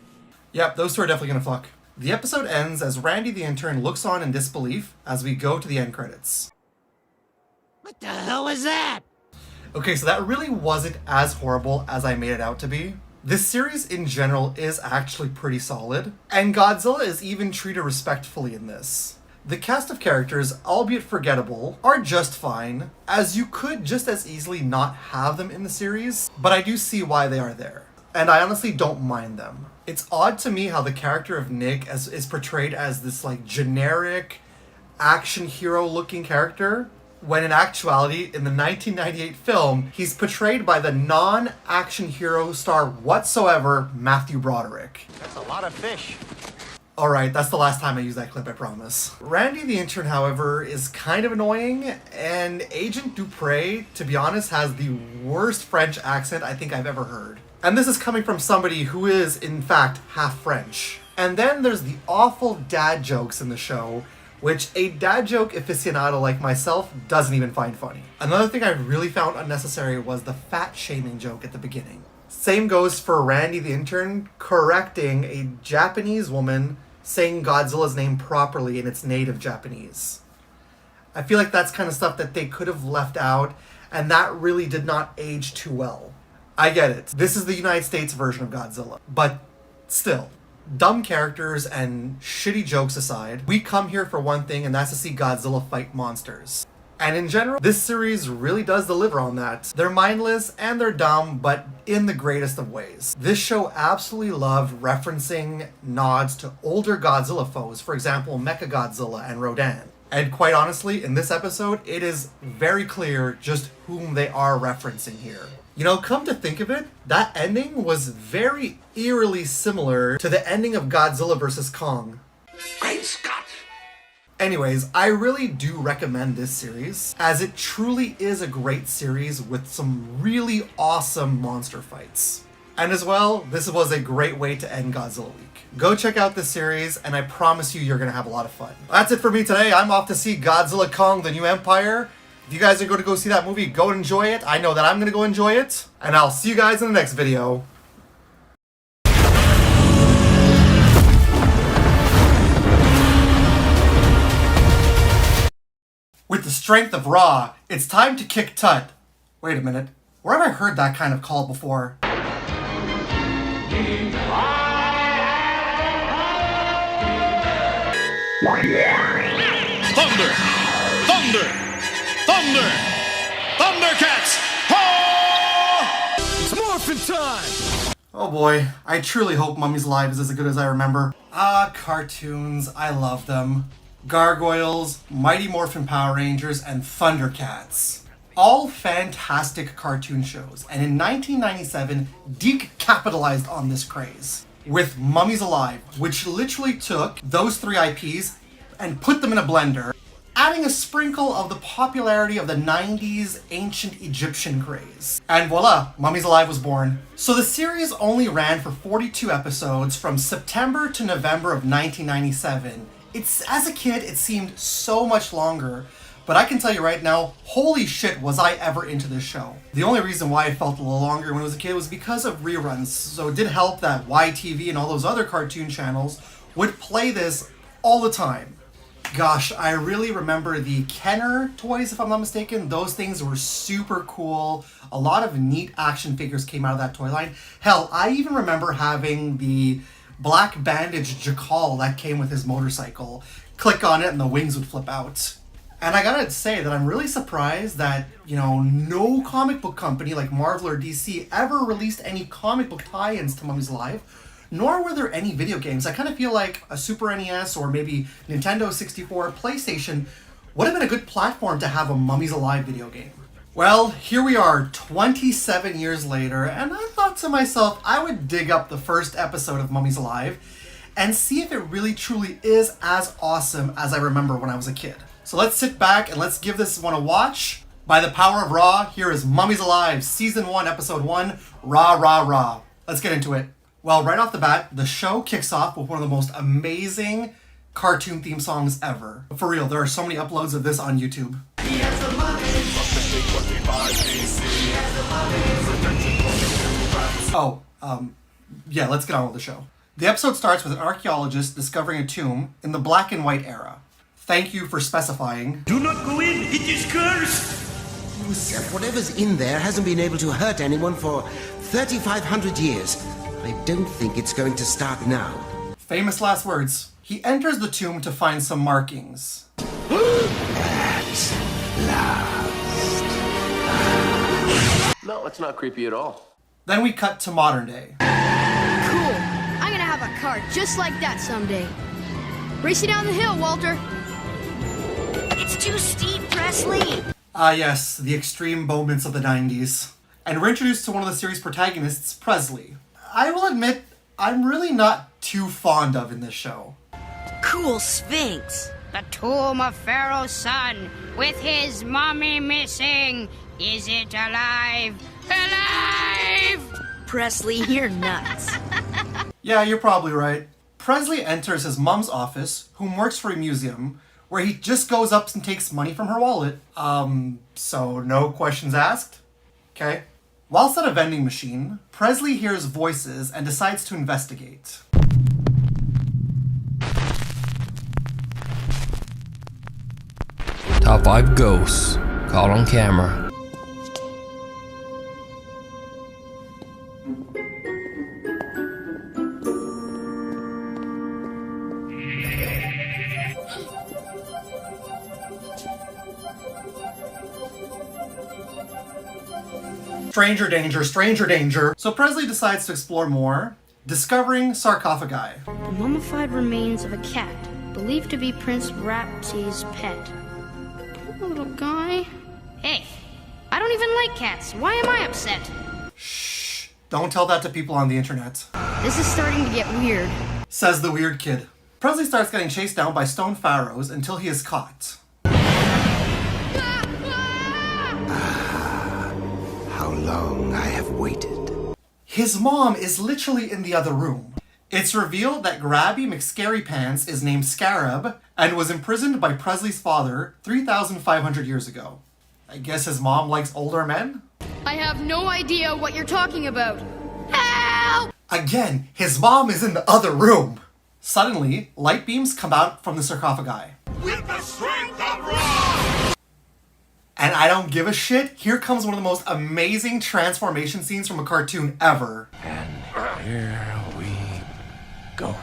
Yep, those two are definitely gonna fuck. The episode ends as Randy the intern looks on in disbelief as we go to the end credits. What the hell was that? Okay, so that really wasn't as horrible as I made it out to be. This series in general is actually pretty solid, and Godzilla is even treated respectfully in this. The cast of characters, albeit forgettable, are just fine, as you could just as easily not have them in the series, but I do see why they are there, and I honestly don't mind them. It's odd to me how the character of Nick is portrayed as this like generic action hero looking character, when in actuality, in the 1998 film, he's portrayed by the non-action hero star whatsoever, Matthew Broderick. That's a lot of fish. Alright, that's the last time I use that clip, I promise. Randy the intern, however, is kind of annoying, and Agent Dupre, to be honest, has the worst French accent I think I've ever heard. And this is coming from somebody who is, in fact, half French. And then there's the awful dad jokes in the show, which a dad joke aficionado like myself doesn't even find funny. Another thing I really found unnecessary was the fat shaming joke at the beginning. Same goes for Randy the intern correcting a Japanese woman saying Godzilla's name properly in its native Japanese. I feel like that's kind of stuff that they could have left out, and that really did not age too well. I get it. This is the United States version of Godzilla, but Still, dumb characters and shitty jokes aside, we come here for one thing, and that's to see Godzilla fight monsters. And in general, this series really does deliver on that. They're mindless and they're dumb, but in the greatest of ways. This show absolutely loved referencing nods to older Godzilla foes, for example, Mechagodzilla and Rodan. And quite honestly, in this episode, it is very clear just whom they are referencing here. You know, come to think of it, that ending was very eerily similar to the ending of Godzilla vs. Kong. Great Scott! Anyways, I really do recommend this series, as it truly is a great series with some really awesome monster fights. And as well, this was a great way to end Godzilla Week. Go check out this series, and I promise you, you're gonna have a lot of fun. That's it for me today. I'm off to see Godzilla Kong: The New Empire. If you guys are going to go see that movie, go and enjoy it. I know that I'm gonna go enjoy it, and I'll see you guys in the next video. With the strength of Ra, it's time to kick Tut. Wait a minute, where have I heard that kind of call before? Thunder! Thunder! Thunder! Thundercats! Ho! It's morphin' time! Oh boy, I truly hope Mummy's Live is as good as I remember. Cartoons, I love them. Gargoyles, Mighty Morphin Power Rangers, and Thundercats. All fantastic cartoon shows, and in 1997, Deke capitalized on this craze with Mummies Alive, which literally took those three IPs and put them in a blender, adding a sprinkle of the popularity of the 90s ancient Egyptian craze. And voila, Mummies Alive was born. So the series only ran for 42 episodes from September to November of 1997. As a kid, it seemed so much longer, but I can tell you right now, holy shit was I ever into this show. The only reason why I felt a little longer when I was a kid was because of reruns, so it did help that YTV and all those other cartoon channels would play this all the time. Gosh, I really remember the Kenner toys, if I'm not mistaken. Those things were super cool. A lot of neat action figures came out of that toy line. Hell, I even remember having the black bandage Jackal that came with his motorcycle. Click on it and the wings would flip out. And I gotta say that I'm really surprised that, you know, no comic book company like Marvel or DC ever released any comic book tie-ins to Mummies Live, nor were there any video games. I kind of feel like a Super NES or maybe Nintendo 64, PlayStation would have been a good platform to have a Mummies Alive video game. Well, here we are 27 years later, and I thought to myself I would dig up the first episode of Mummies Alive and see if it really truly is as awesome as I remember when I was a kid. So let's sit back and let's give this one a watch. By the power of Ra, here is Mummies Alive, Season 1, Episode 1, Ra Ra Ra. Let's get into it. Well, right off the bat, the show kicks off with one of the most amazing cartoon theme songs ever. For real, there are so many uploads of this on YouTube. Yeah, let's get on with the show. The episode starts with an archaeologist discovering a tomb in the black and white era. Thank you for specifying. Do not go in, it is cursed! Whatever's in there hasn't been able to hurt anyone for 3,500 years. I don't think it's going to start now. Famous last words. He enters the tomb to find some markings. At last. No, it's not creepy at all. Then we cut to modern day. Cool. I'm gonna have a car just like that someday. Race you down the hill, Walter. It's too steep, Presley. Yes, the extreme moments of the 90s. And we're introduced to one of the series' protagonists, Presley. I will admit, I'm really not too fond of in this show. Cool Sphinx. The tomb of Pharaoh's son, with his mummy missing. Is it alive? Alive! Presley, you're nuts. Yeah, you're probably right. Presley enters his mom's office, whom works for a museum, where he just goes up and takes money from her wallet. So no questions asked? Okay. Whilst at a vending machine, Presley hears voices and decides to investigate. Top 5 ghosts. Caught on camera. Stranger danger, stranger danger. So Presley decides to explore more, discovering sarcophagi. The mummified remains of a cat, believed to be Prince Rapsi's pet. Poor little guy. Hey, I don't even like cats. Why am I upset? Shh, don't tell that to people on the internet. This is starting to get weird. Says the weird kid. Presley starts getting chased down by stone pharaohs until he is caught. How long I have waited. His mom is literally in the other room. It's revealed that Grabby McScarypants is named Scarab and was imprisoned by Presley's father 3,500 years ago. I guess his mom likes older men? I have no idea what you're talking about. Help! Again, his mom is in the other room. Suddenly, light beams come out from the sarcophagi. With the strength of Ra! And I don't give a shit. Here comes one of the most amazing transformation scenes from a cartoon ever. And here we go.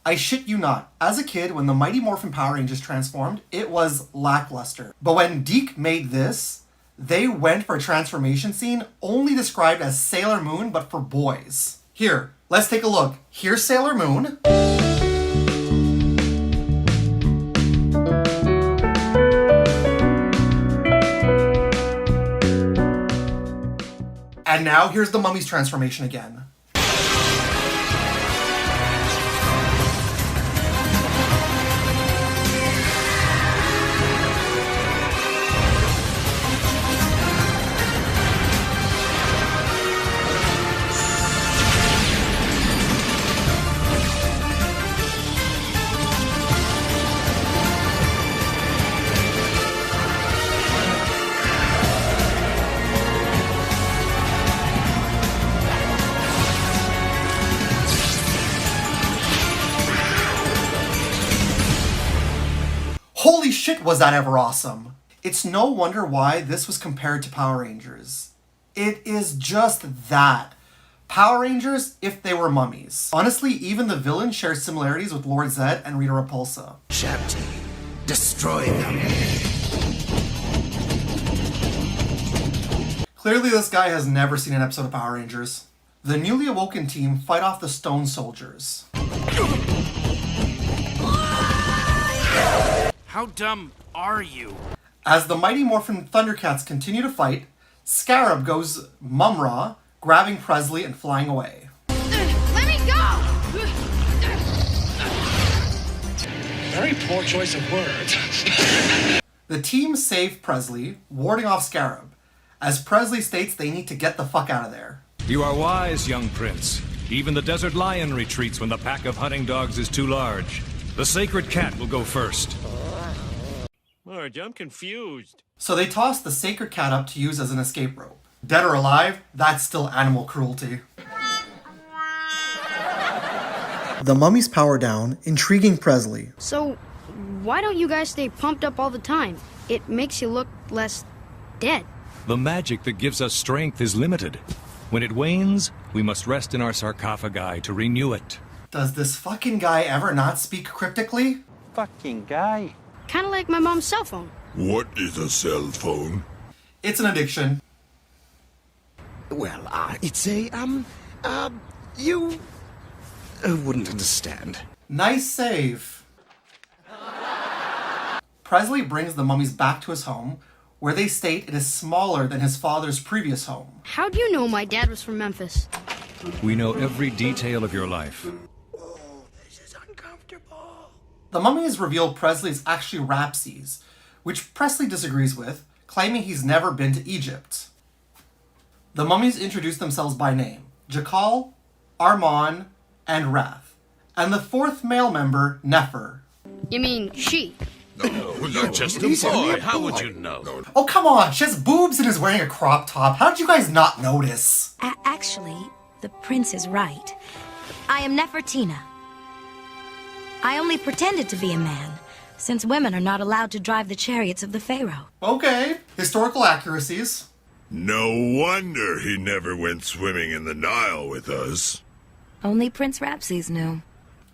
I shit you not. As a kid, when the Mighty Morphin Power Rangers transformed, it was lackluster. But when Deke made this, they went for a transformation scene only described as Sailor Moon, but for boys. Here, let's take a look. Here's Sailor Moon. And now here's the Mummy's transformation again. Holy shit, was that ever awesome! It's no wonder why this was compared to Power Rangers. It is just that. Power Rangers if they were mummies. Honestly, even the villain shares similarities with Lord Zed and Rita Repulsa. Shanty, destroy them. Clearly this guy has never seen an episode of Power Rangers. The newly awoken team fight off the Stone Soldiers. How dumb are you? As the Mighty Morphin Thundercats continue to fight, Scarab goes Mumra, grabbing Presley and flying away. Let me go! Very poor choice of words. The team save Presley, warding off Scarab, as Presley states they need to get the fuck out of there. You are wise, young prince. Even the desert lion retreats when the pack of hunting dogs is too large. The sacred cat will go first. Marge, I'm confused. So they toss the sacred cat up to use as an escape rope. Dead or alive, that's still animal cruelty. The mummy's power down, intriguing Presley. So, why don't you guys stay pumped up all the time? It makes you look less dead. The magic that gives us strength is limited. When it wanes, we must rest in our sarcophagi to renew it. Does this fucking guy ever not speak cryptically? Fucking guy. Kinda like my mom's cell phone. What is a cell phone? It's an addiction. Well, it's a, you wouldn't understand. Nice save. Presley brings the mummies back to his home, where they state it is smaller than his father's previous home. How'd you know my dad was from Memphis? We know every detail of your life. The mummies reveal Presley is actually Rapsi's, which Presley disagrees with, claiming he's never been to Egypt. The mummies introduce themselves by name, Jakal, Armon, and Wrath, And the fourth male member, Nefer. You mean she? No, you're just a boy. How would you know? Oh, come on. She has boobs and is wearing a crop top. How did you guys not notice? Actually, the prince is right. I am Nefertina. I only pretended to be a man, since women are not allowed to drive the chariots of the pharaoh. Okay. Historical accuracies. No wonder he never went swimming in the Nile with us. Only Prince Rapses knew.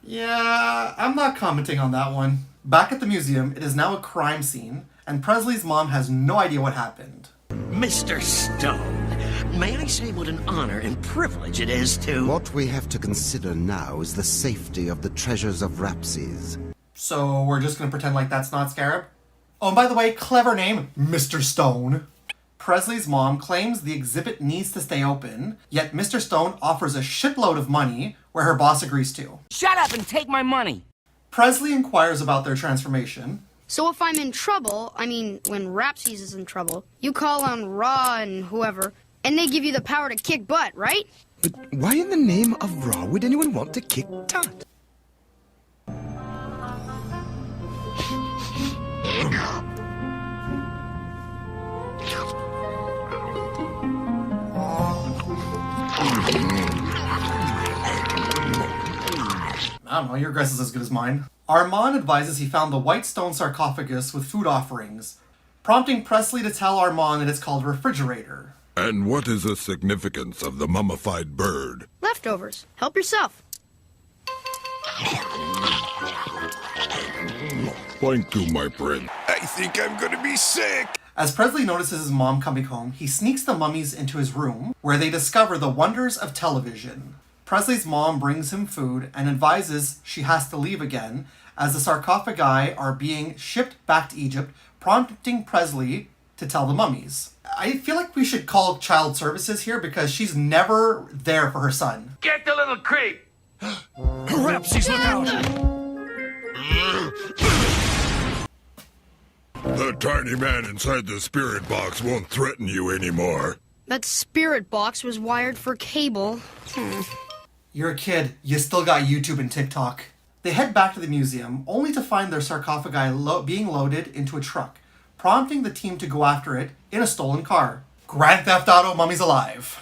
Yeah, I'm not commenting on that one. Back at the museum, it is now a crime scene, and Presley's mom has no idea what happened. Mr. Stone, may I say what an honor and privilege it is to... What we have to consider now is the safety of the treasures of Rapses. So we're just gonna pretend like that's not Scarab? Oh, and by the way, clever name, Mr. Stone. Presley's mom claims the exhibit needs to stay open, yet Mr. Stone offers a shitload of money, where her boss agrees to. Shut up and take my money! Presley inquires about their transformation. So if I'm in trouble, I mean, when Rapses is in trouble, you call on Ra and whoever, and they give you the power to kick butt, right? But why in the name of Ra would anyone want to kick Tut? I don't know, your guess is as good as mine. Armand advises he found the white stone sarcophagus with food offerings, prompting Presley to tell Armand that it's called a refrigerator. And what is the significance of the mummified bird? Leftovers. Help yourself. Thank you, my friend. I think I'm gonna be sick. As Presley notices his mom coming home, he sneaks the mummies into his room, where they discover the wonders of television. Presley's mom brings him food and advises she has to leave again, as the sarcophagi are being shipped back to Egypt, prompting Presley to tell the mummies. I feel like we should call child services here because she's never there for her son. Get the little creep! Rapses, look out! The tiny man inside the spirit box won't threaten you anymore. That spirit box was wired for cable. You're a kid. You still got YouTube and TikTok. They head back to the museum, only to find their sarcophagi being loaded into a truck, prompting the team to go after it in a stolen car. Grand Theft Auto Mummies Alive.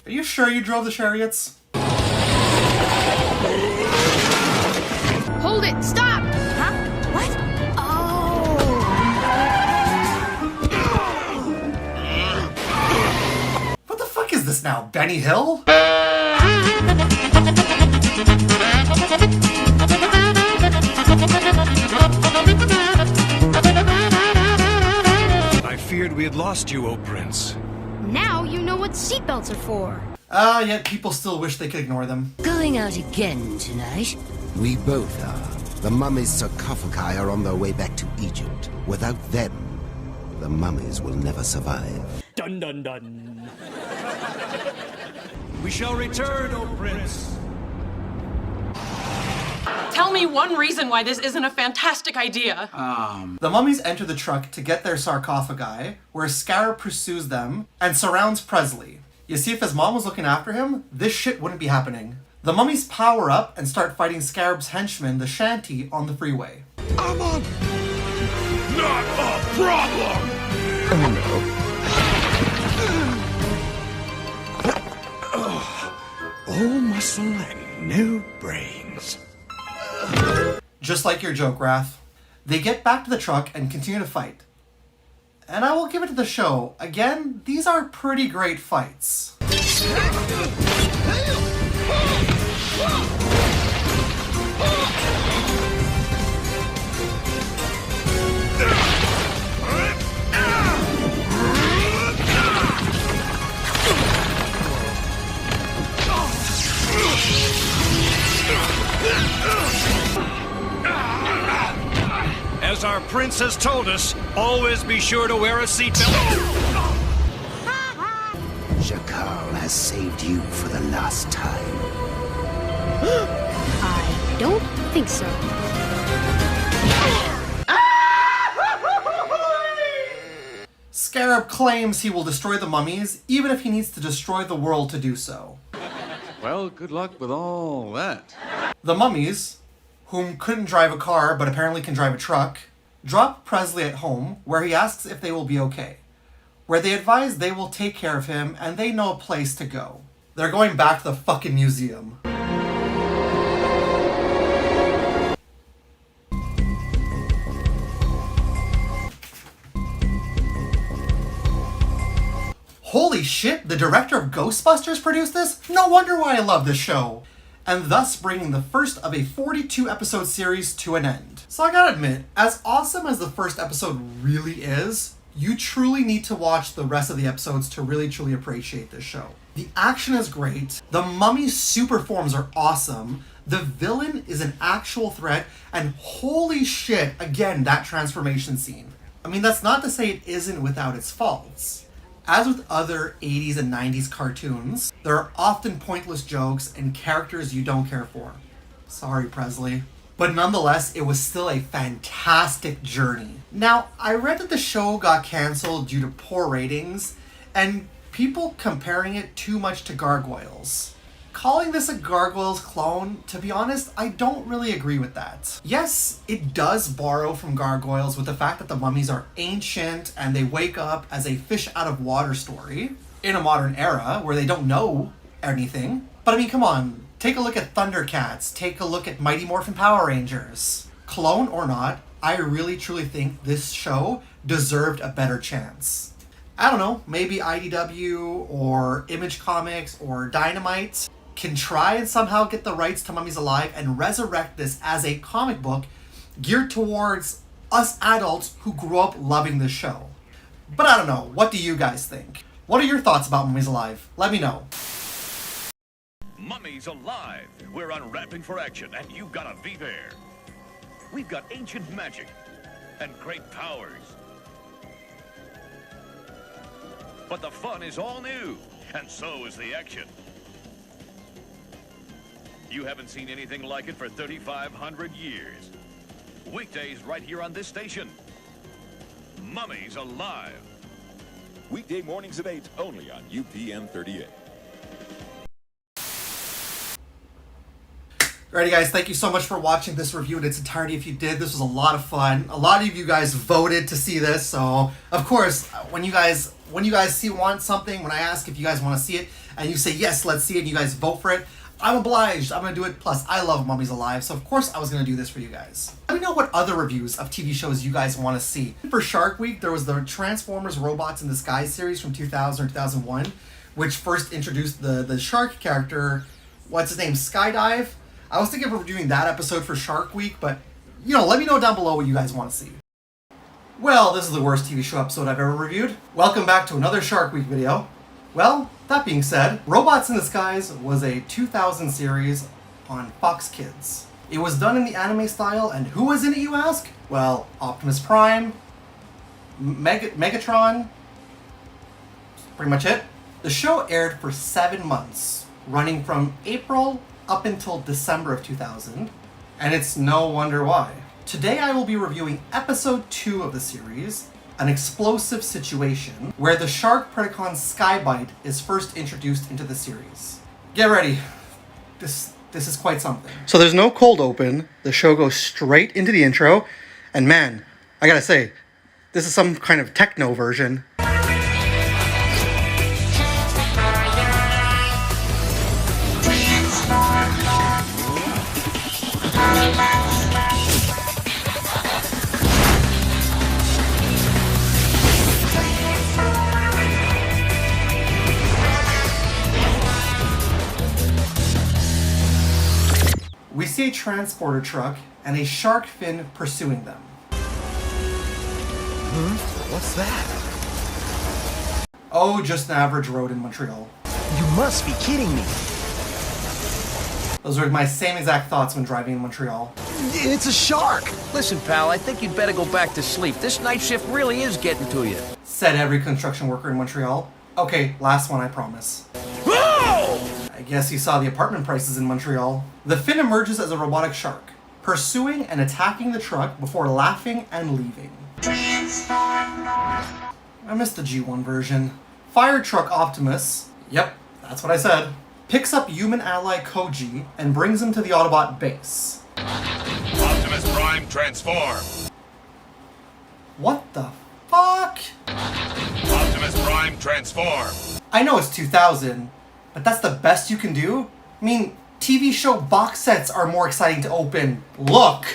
Are you sure you drove the chariots? Hold it! Stop! Huh? What? What the fuck is this now, Benny Hill? I feared we had lost you, O Prince. Now you know what seatbelts are for. Yet people still wish they could ignore them. Going out again tonight? We both are. The mummies' sarcophagi are on their way back to Egypt. Without them, the mummies will never survive. Dun dun dun. We shall return, O Prince. Tell me one reason why this isn't a fantastic idea. The mummies enter the truck to get their sarcophagi, where Scarab pursues them and surrounds Presley. You see, if his mom was looking after him, this shit wouldn't be happening. The mummies power up and start fighting Scarab's henchmen, the Shanty, on the freeway. I'm not a problem! All muscle and no brains. Just like your joke, Wrath. They get back to the truck and continue to fight. And I will give it to the show. Again, these are pretty great fights. As our prince has told us, always be sure to wear a seatbelt. Jakal has saved you for the last time. I don't think so. Scarab claims he will destroy the mummies, even if he needs to destroy the world to do so. Well, good luck with all that. The mummies, whom couldn't drive a car but apparently can drive a truck, drop Presley at home, where he asks if they will be okay, where they advise they will take care of him and they know a place to go. They're going back to the fucking museum. Holy shit, the director of Ghostbusters produced this? No wonder why I love this show. And thus bringing the first of a 42 episode series to an end. So I gotta admit, as awesome as the first episode really is, you truly need to watch the rest of the episodes to really truly appreciate this show. The action is great, the mummy's super forms are awesome, the villain is an actual threat, and holy shit, again, that transformation scene. I mean, that's not to say it isn't without its faults. As with other 80s and 90s cartoons, there are often pointless jokes and characters you don't care for. Sorry, Presley. But nonetheless, it was still a fantastic journey. Now, I read that the show got cancelled due to poor ratings, and people comparing it too much to Gargoyles. Calling this a Gargoyles clone, to be honest, I don't really agree with that. Yes, it does borrow from Gargoyles with the fact that the mummies are ancient and they wake up as a fish out of water story in a modern era where they don't know anything. But I mean, come on, take a look at Thundercats, take a look at Mighty Morphin Power Rangers. Clone or not, I really truly think this show deserved a better chance. I don't know, maybe IDW or Image Comics or Dynamite can try and somehow get the rights to Mummies Alive and resurrect this as a comic book geared towards us adults who grew up loving this show. But I don't know, what do you guys think? What are your thoughts about Mummies Alive? Let me know. Mummies Alive! We're unwrapping for action and you gotta be there. We've got ancient magic and great powers. But the fun is all new, and so is the action. You haven't seen anything like it for 3,500 years. Weekdays right here on this station. Mummies Alive. Weekday mornings at 8, only on UPN 38. Alrighty guys, thank you so much for watching this review in its entirety. If you did, this was a lot of fun. A lot of you guys voted to see this, so of course, when you guys want something, when I ask if you guys want to see it, and you say yes, let's see it, and you guys vote for it, I'm obliged. I'm going to do it. Plus, I love Mummies Alive, so of course I was going to do this for you guys. Let me know what other reviews of TV shows you guys want to see. For Shark Week, there was the Transformers Robots in Disguise series from 2000 or 2001, which first introduced the shark character, what's his name, Skydive. I was thinking of doing that episode for Shark Week, but, you know, let me know down below what you guys want to see. Well, this is the worst TV show episode I've ever reviewed. Welcome back to another Shark Week video. Well, that being said, Robots in Disguise was a 2000 series on Fox Kids. It was done in the anime style, and who was in it, you ask? Well, Optimus Prime, Megatron, pretty much it. The show aired for 7 months, running from April up until December of 2000, and it's no wonder why. Today I will be reviewing episode 2 of the series, An Explosive Situation, where the shark Predacon Skybite is first introduced into the series. Get ready. This is quite something. So there's no cold open, the show goes straight into the intro, and man, I gotta say, this is some kind of techno version. We see a transporter truck and a shark fin pursuing them. What's that? Oh, just an average road in Montreal. You must be kidding me. Those were my same exact thoughts when driving in Montreal. It's a shark! Listen, pal, I think you'd better go back to sleep. This night shift really is getting to you. Said every construction worker in Montreal. Okay, last one, I promise. I guess you saw the apartment prices in Montreal. The fin emerges as a robotic shark, pursuing and attacking the truck before laughing and leaving. I missed the G1 version. Fire Truck Optimus, yep, that's what I said, picks up human ally Koji and brings him to the Autobot base. Optimus Prime, transform! What the fuck? Optimus Prime, transform! I know it's 2000, but that's the best you can do? I mean, TV show box sets are more exciting to open. Look!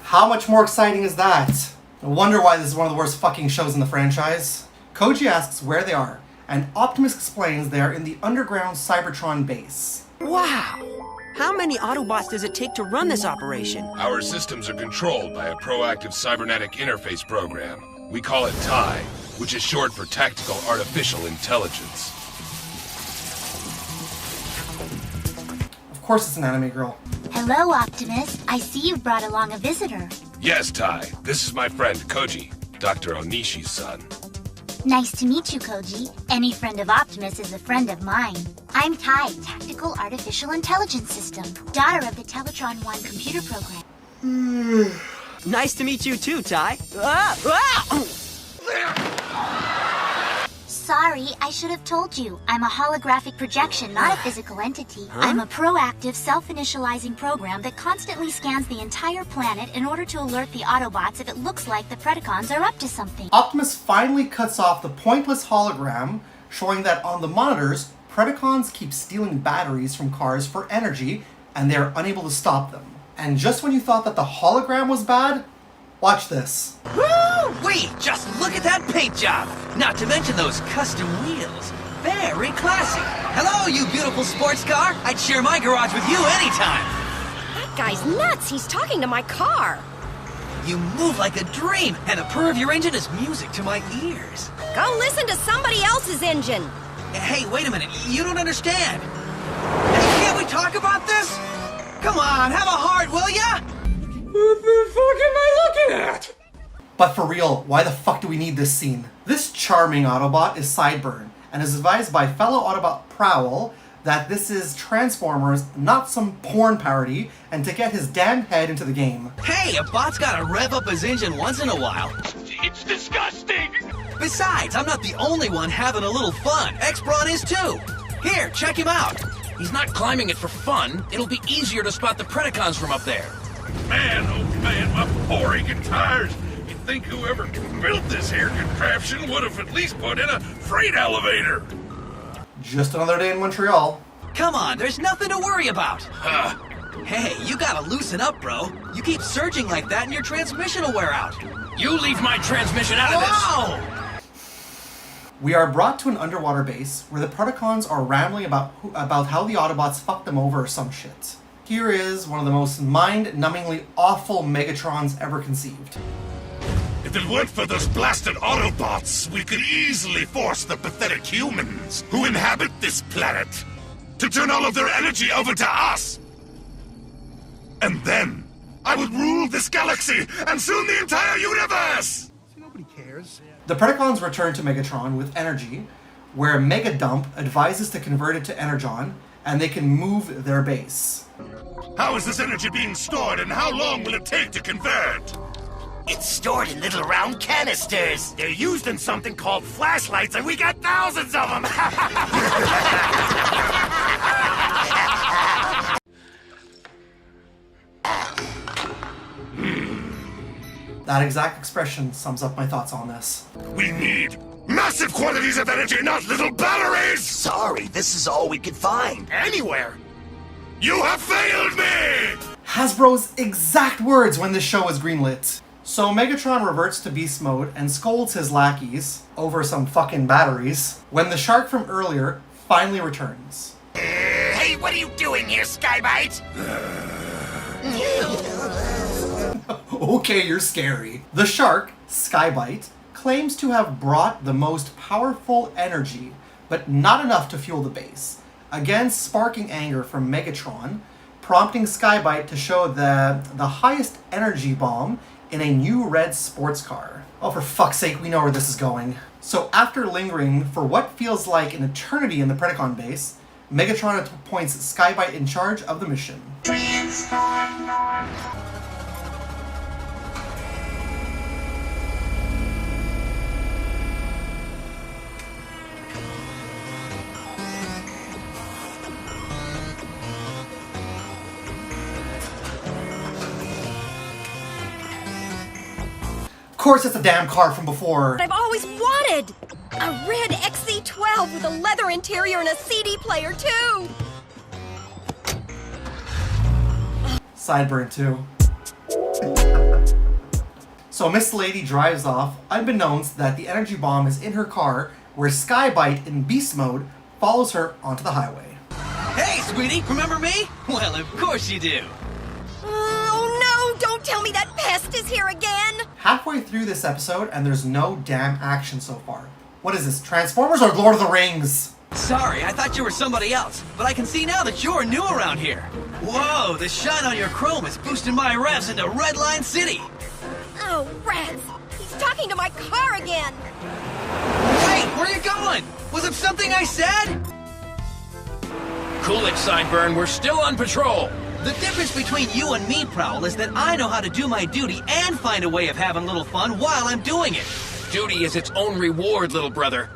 How much more exciting is that? No wonder why this is one of the worst fucking shows in the franchise. Koji asks where they are, and Optimus explains they are in the underground Cybertron base. Wow! How many Autobots does it take to run this operation? Our systems are controlled by a proactive cybernetic interface program. We call it TIE, which is short for Tactical Artificial Intelligence. Of course it's an anime girl. Hello, Optimus. I see you've brought along a visitor. Yes, TIE. This is my friend, Koji, Dr. Onishi's son. Nice to meet you, Koji. Any friend of Optimus is a friend of mine. I'm Tai, Tactical Artificial Intelligence System, daughter of the Teletron 1 computer program. Nice to meet you too, Tai. Sorry, I should have told you. I'm a holographic projection, not a physical entity. I'm a proactive, self-initializing program that constantly scans the entire planet in order to alert the Autobots if it looks like the Predacons are up to something. Optimus finally cuts off the pointless hologram, showing that on the monitors, Predacons keep stealing batteries from cars for energy, and they are unable to stop them. And just when you thought that the hologram was bad, watch this. Woo-wee! Just look at that paint job! Not to mention those custom wheels. Very classy. Hello, you beautiful sports car. I'd share my garage with you anytime. That guy's nuts. He's talking to my car. You move like a dream, and the purr of your engine is music to my ears. Go listen to somebody else's engine. Hey, wait a minute. You don't understand. Hey, can't we talk about this? Come on, have a heart, will ya? What the fuck am I looking at? But for real, why the fuck do we need this scene? This charming Autobot is Sideburn, and is advised by fellow Autobot Prowl that this is Transformers, not some porn parody, and to get his damn head into the game. Hey, a bot's gotta rev up his engine once in a while. It's disgusting! Besides, I'm not the only one having a little fun. X-Braun is too. Here, check him out. He's not climbing it for fun. It'll be easier to spot the Predacons from up there. Man, oh man, my poor aching tires. You'd think whoever built this here contraption would have at least put in a freight elevator. Just another day in Montreal. Come on, there's nothing to worry about. Hey, you gotta loosen up, bro. You keep surging like that and your transmission will wear out. You leave my transmission out of this! Whoa! We are brought to an underwater base where the Predacons are rambling about how the Autobots fucked them over or some shit. Here is one of the most mind-numbingly awful Megatrons ever conceived. If it weren't for those blasted Autobots, we could easily force the pathetic humans who inhabit this planet to turn all of their energy over to us. And then, I would rule this galaxy and soon the entire universe! Nobody cares. The Predacons return to Megatron with energy, where Megadump advises to convert it to Energon, and they can move their base. How is this energy being stored and how long will it take to convert? It's stored in little round canisters. They're used in something called flashlights, and we got thousands of them. That exact expression sums up my thoughts on this. We need massive quantities of energy, not little batteries! Sorry, this is all we could find. Anywhere. You have failed me! Hasbro's exact words when this show was greenlit. So Megatron reverts to beast mode and scolds his lackeys over some fucking batteries when the shark from earlier finally returns. Hey, what are you doing here, Skybite? Okay, you're scary. The shark, Skybite, claims to have brought the most powerful energy, but not enough to fuel the base, again sparking anger from Megatron, prompting Skybite to show the highest energy bomb in a new red sports car. Oh, for fuck's sake, we know where this is going. So after lingering for what feels like an eternity in the Predacon base, Megatron appoints Skybite in charge of the mission. course it's a damn car from before. I've always wanted a red XC12 with a leather interior and a CD player too. Sideburn too. So Miss Lady drives off, unbeknownst that the energy bomb is in her car, where Skybite in beast mode follows her onto the highway. Hey, sweetie, remember me? Well, of course you do. Oh no, don't tell me that pest is here again. Halfway through this episode, and there's no damn action so far. What is this, Transformers or Lord of the Rings? Sorry, I thought you were somebody else, but I can see now that you're new around here. Whoa, the shine on your chrome is boosting my revs into Redline City. Oh, rats! He's talking to my car again! Wait, where are you going? Was it something I said? Cool it, Sideburn. We're still on patrol. The difference between you and me, Prowl, is that I know how to do my duty and find a way of having a little fun while I'm doing it. Duty is its own reward, little brother.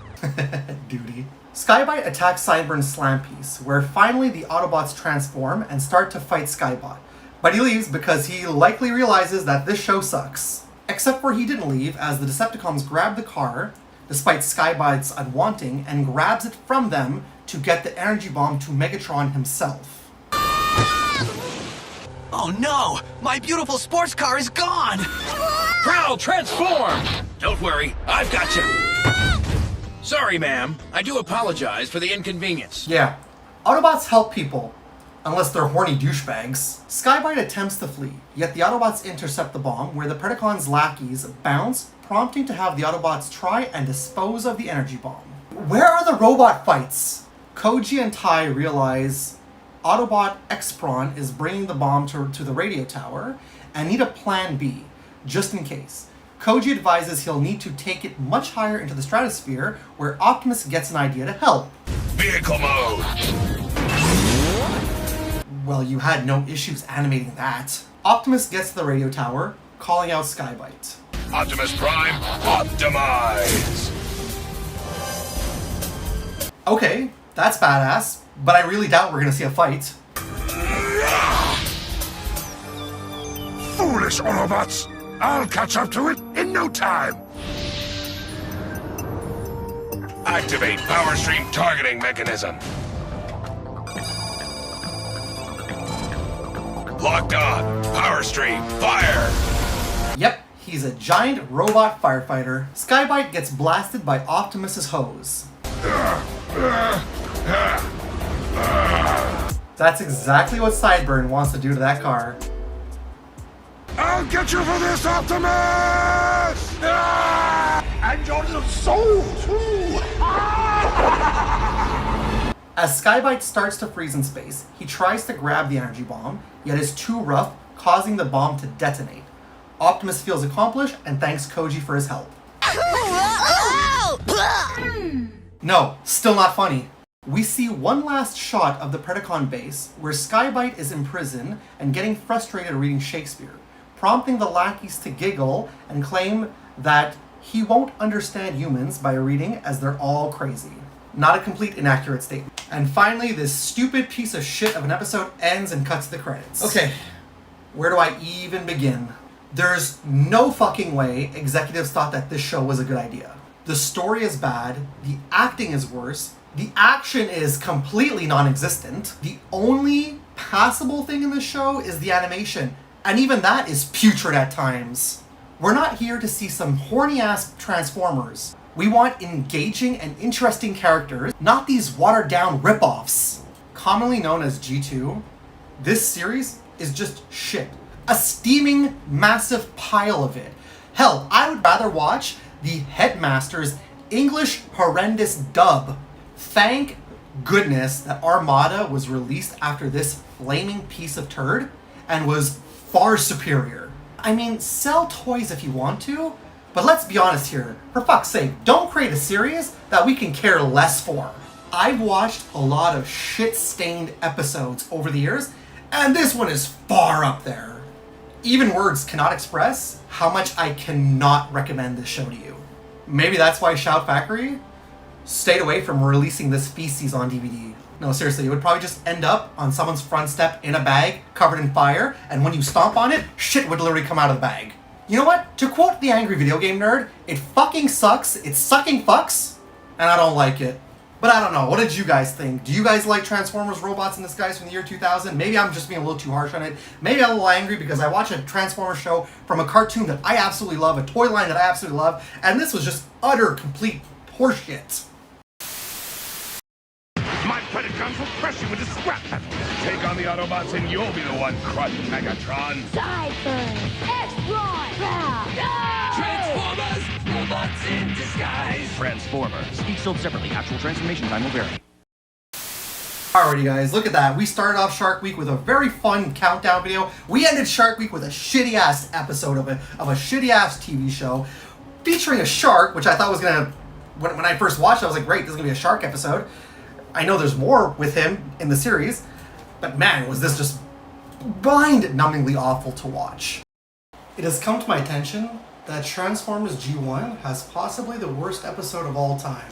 Duty. Skybite attacks Sideburn's slam piece, where finally the Autobots transform and start to fight Skybot. But he leaves because he likely realizes that this show sucks. Except for he didn't leave, as the Decepticons grab the car, despite Skybite's unwanting, and grabs it from them to get the energy bomb to Megatron himself. Oh no! My beautiful sports car is gone! Prowl, transform! Don't worry, I've got you. Sorry, ma'am. I do apologize for the inconvenience. Yeah, Autobots help people, unless they're horny douchebags. Skybite attempts to flee, yet the Autobots intercept the bomb, where the Predacons' lackeys bounce, prompting to have the Autobots try and dispose of the energy bomb. Where are the robot fights? Koji and Tai realize Autobot X-Prawn is bringing the bomb to the radio tower and need a plan B, just in case. Koji advises he'll need to take it much higher into the stratosphere, where Optimus gets an idea to help. Vehicle mode! Well, you had no issues animating that. Optimus gets to the radio tower, calling out Skybite. Optimus Prime, optimize! Okay, that's badass, but I really doubt we're gonna see a fight. Foolish Autobots! I'll catch up to it in no time! Activate power stream targeting mechanism. Locked on. Power stream. Fire! Yep, he's a giant robot firefighter. Skybite gets blasted by Optimus's hose. That's exactly what Sideburn wants to do to that car. I'll get you for this, Optimus! And your little soul, too! As Skybite starts to freeze in space, he tries to grab the energy bomb, yet is too rough, causing the bomb to detonate. Optimus feels accomplished and thanks Koji for his help. No, still not funny. We see one last shot of the Predacon base, where Skybite is in prison and getting frustrated reading Shakespeare, prompting the lackeys to giggle and claim that he won't understand humans by reading as they're all crazy. Not a complete inaccurate statement. And finally, this stupid piece of shit of an episode ends and cuts the credits. Okay, where do I even begin? There's no fucking way executives thought that this show was a good idea. The story is bad, the acting is worse, the action is completely non-existent. The only passable thing in this show is the animation, and even that is putrid at times. We're not here to see some horny-ass Transformers. We want engaging and interesting characters, not these watered-down ripoffs. Commonly known as G2, this series is just shit. A steaming, massive pile of it. Hell, I would rather watch the Headmaster's English horrendous dub. Thank goodness that Armada was released after this flaming piece of turd and was far superior. I mean, sell toys if you want to, but let's be honest here. For fuck's sake, don't create a series that we can care less for. I've watched a lot of shit-stained episodes over the years, and this one is far up there. Even words cannot express how much I cannot recommend this show to you. Maybe that's why Shout Factory stayed away from releasing this feces on DVD. No, seriously, it would probably just end up on someone's front step in a bag, covered in fire, and when you stomp on it, shit would literally come out of the bag. You know what? To quote the angry video game nerd, it fucking sucks, it's sucking fucks, and I don't like it. But I don't know, what did you guys think? Do you guys like Transformers Robots in Disguise from the year 2000? Maybe I'm just being a little too harsh on it. Maybe I'm a little angry because I watched a Transformers show from a cartoon that I absolutely love, a toy line that I absolutely love, and this was just utter, complete horseshit. My Predacons will crush you with a scrap metal. Take on the Autobots and you'll be the one crushed, Megatron. Cypher! X-Ron! Transformers! Robots in disguise! Transformers. Each sold separately. Actual transformation time will vary. Alrighty guys, look at that. We started off Shark Week with a very fun countdown video. We ended Shark Week with a shitty ass episode of a shitty ass TV show featuring a shark, which I thought was gonna, when I first watched it, I was like, great, this is gonna be a shark episode. I know there's more with him in the series, but man, was this just mind-numbingly awful to watch. It has come to my attention that Transformers G1 has possibly the worst episode of all time.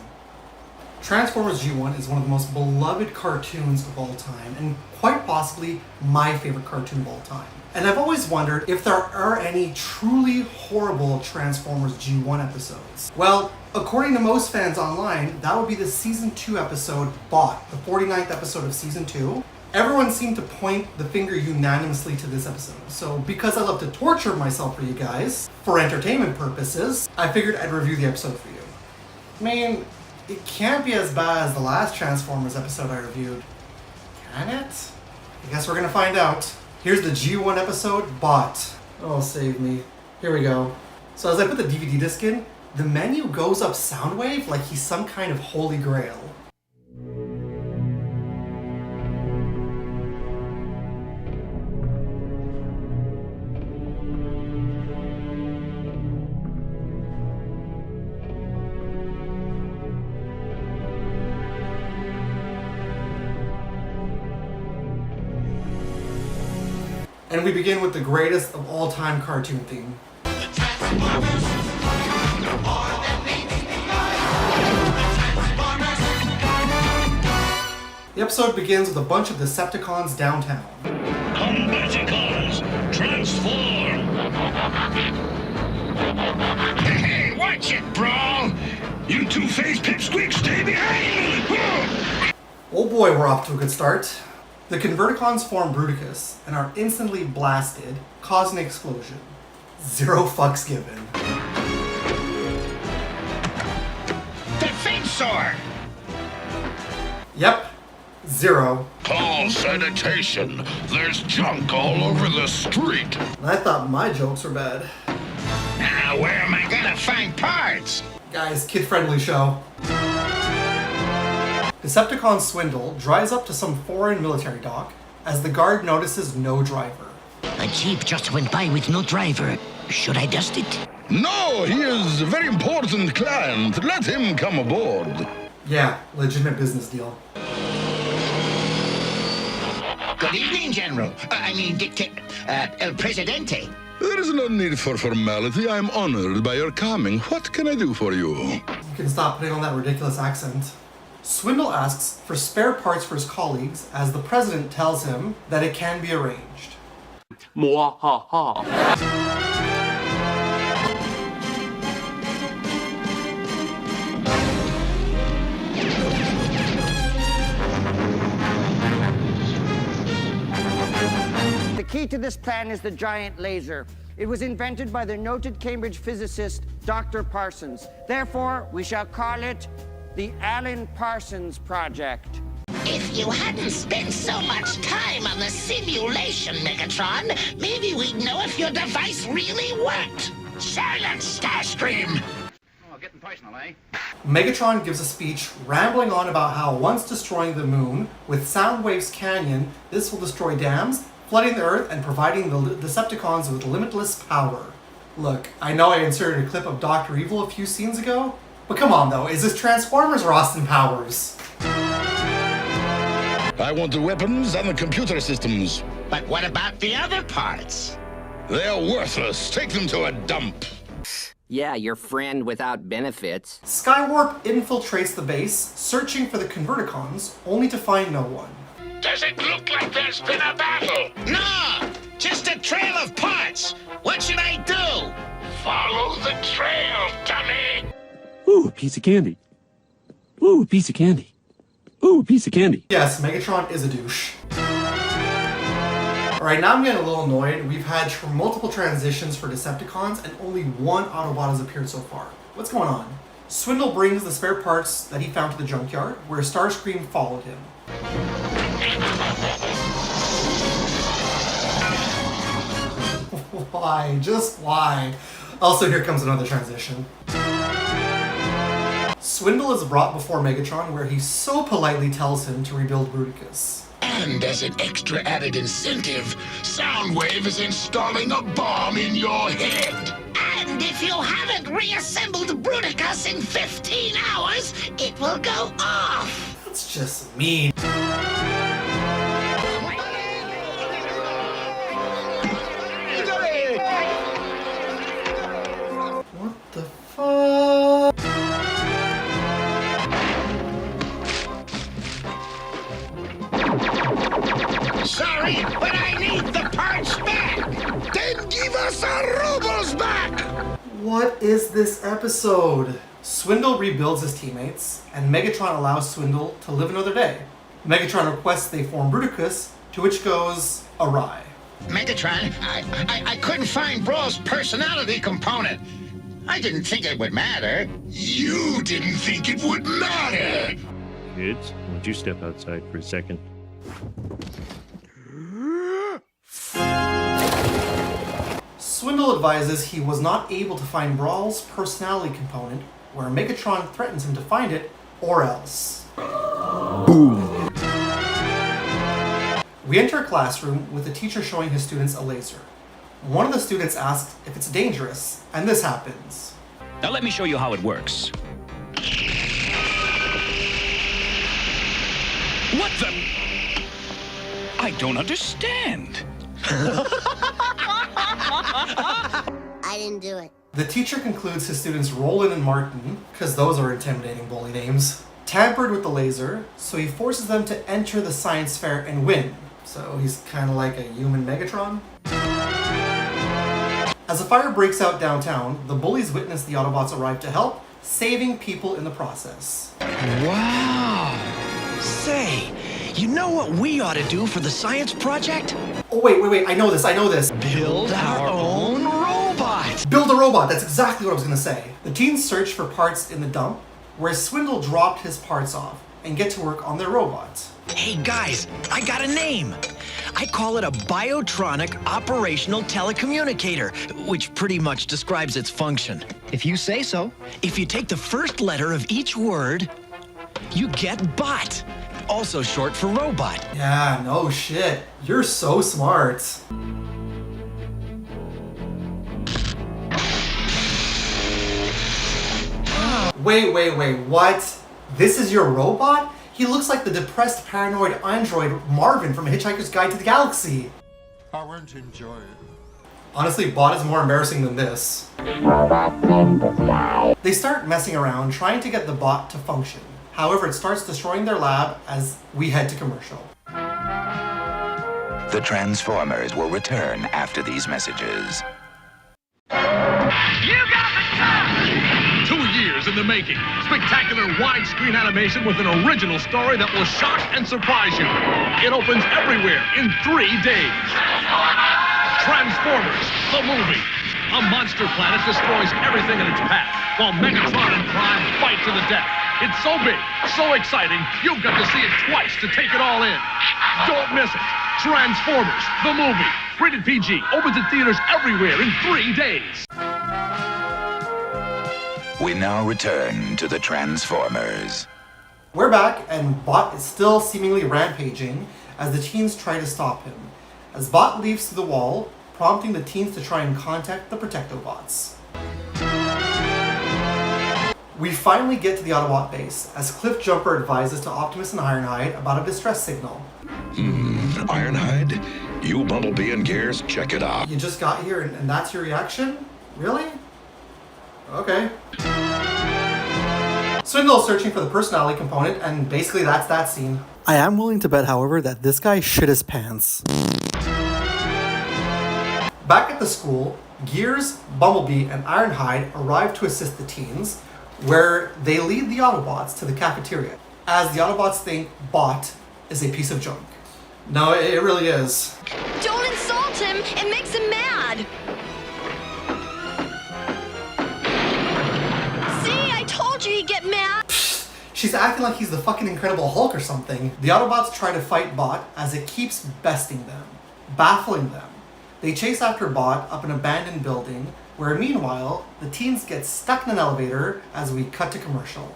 Transformers G1 is one of the most beloved cartoons of all time, and quite possibly my favorite cartoon of all time. And I've always wondered if there are any truly horrible Transformers G1 episodes. Well, according to most fans online, that would be the Season 2 episode, Bot, the 49th episode of Season 2. Everyone seemed to point the finger unanimously to this episode. So because I love to torture myself for you guys, for entertainment purposes, I figured I'd review the episode for you. I mean, it can't be as bad as the last Transformers episode I reviewed. Can it? I guess we're gonna find out. Here's the G1 episode, Bot. Oh, save me. Here we go. So as I put the DVD disc in, the menu goes up Soundwave like he's some kind of holy grail. And we begin with the greatest of all time cartoon theme. The episode begins with a bunch of Decepticons downtown. Combaticons, transform! Hey, watch it, bro! You two-faced pipsqueaks, stay behind me! Oh boy, we're off to a good start. The Converticons form Bruticus and are instantly blasted, causing an explosion. Zero fucks given. Defensor! Yep, zero. Call sanitation. There's junk all over the street. I thought my jokes were bad. Now, where am I gonna find parts? Guys, kid-friendly show. Decepticon Swindle drives up to some foreign military dock as the guard notices no driver. A jeep just went by with no driver. Should I dust it? No, he is a very important client. Let him come aboard. Yeah, legitimate business deal. Good evening, General. El Presidente. There is no need for formality. I am honored by your coming. What can I do for you? You can stop putting on that ridiculous accent. Swindle asks for spare parts for his colleagues as the president tells him that it can be arranged. Mwahaha. The key to this plan is the giant laser. It was invented by the noted Cambridge physicist, Dr. Parsons. Therefore, we shall call it the Alan Parsons Project. If you hadn't spent so much time on the simulation, Megatron, maybe we'd know if your device really worked. Silence, Starscream! Oh, getting personal, eh? Megatron gives a speech rambling on about how once destroying the moon with Soundwave's canyon, this will destroy dams, flooding the Earth, and providing the Decepticons with limitless power. Look, I know I inserted a clip of Dr. Evil a few scenes ago, but come on though, is this Transformers or Austin Powers? I want the weapons and the computer systems. But what about the other parts? They are worthless. Take them to a dump. Yeah, your friend without benefits. Skywarp infiltrates the base, searching for the Converticons, only to find no one. Does it look like there's been a battle? No! Just a trail of parts! What should I do? Ooh, a piece of candy. Ooh, a piece of candy. Ooh, a piece of candy. Yes, Megatron is a douche. Alright, now I'm getting a little annoyed. We've had multiple transitions for Decepticons and only one Autobot has appeared so far. What's going on? Swindle brings the spare parts that he found to the junkyard, where Starscream followed him. Why? Just why? Also, here comes another transition. Swindle is brought before Megatron, where he so politely tells him to rebuild Bruticus. And as an extra added incentive, Soundwave is installing a bomb in your head. And if you haven't reassembled Bruticus in 15 hours, it will go off. That's just mean. What the fuck? Sorry, but I need the parts back. Then give us our rubles back. What is this episode? Swindle rebuilds his teammates, and Megatron allows Swindle to live another day. Megatron requests they form Bruticus, to which goes awry. Megatron, I couldn't find Brawl's personality component. I didn't think it would matter. You didn't think it would matter. Kids, won't you step outside for a second? Swindle advises he was not able to find Brawl's personality component, where Megatron threatens him to find it, or else. Boom! We enter a classroom with the teacher showing his students a laser. One of the students asks if it's dangerous, and this happens. Now let me show you how it works. What the? I don't understand. I didn't do it. The teacher concludes his students Roland and Martin, because those are intimidating bully names, tampered with the laser, so he forces them to enter the science fair and win. So he's kind of like a human Megatron. As a fire breaks out downtown, the bullies witness the Autobots arrive to help, saving people in the process. Wow! Say, you know what we ought to do for the science project? Oh, wait, I know this. Build our own robot! Build a robot, that's exactly what I was gonna say. The teens search for parts in the dump, where Swindle dropped his parts off, and get to work on their robot. Hey guys, I got a name. I call it a Biotronic Operational Telecommunicator, which pretty much describes its function. If you say so. If you take the first letter of each word, you get bot, also short for robot. Yeah, no shit. You're so smart. Wait, what? This is your robot? He looks like the depressed, paranoid android Marvin from A Hitchhiker's Guide to the Galaxy. I won't enjoy it. Honestly, Bot is more embarrassing than this. They start messing around, trying to get the bot to function. However, it starts destroying their lab as we head to commercial. The Transformers will return after these messages. You got the time! 2 years in the making. Spectacular widescreen animation with an original story that will shock and surprise you. It opens everywhere in 3 days. Transformers, the movie. A monster planet destroys everything in its path, while Megatron and Prime fight to the death. It's so big, so exciting, you've got to see it twice to take it all in. Don't miss it. Transformers, the movie. Rated PG, opens in theaters everywhere in 3 days. We now return to the Transformers. We're back, and Bot is still seemingly rampaging as the teens try to stop him. As Bot leaves through the wall, prompting the teens to try and contact the Protectobots. We finally get to the Autobot base, as Cliffjumper advises to Optimus and Ironhide about a distress signal. Ironhide, you Bumblebee and Gears, check it out. You just got here and that's your reaction? Really? Okay. Swindle's searching for the personality component, and basically that's that scene. I am willing to bet, however, that this guy shit his pants. Back at the school, Gears, Bumblebee, and Ironhide arrive to assist the teens, where they lead the Autobots to the cafeteria, as the Autobots think Bot is a piece of junk. No, it really is. Don't insult him! It makes him mad! See, I told you he'd get mad! She's acting like he's the fucking Incredible Hulk or something. The Autobots try to fight Bot as it keeps besting them, baffling them. They chase after Bot up an abandoned building, where meanwhile, the teens get stuck in an elevator as we cut to commercial.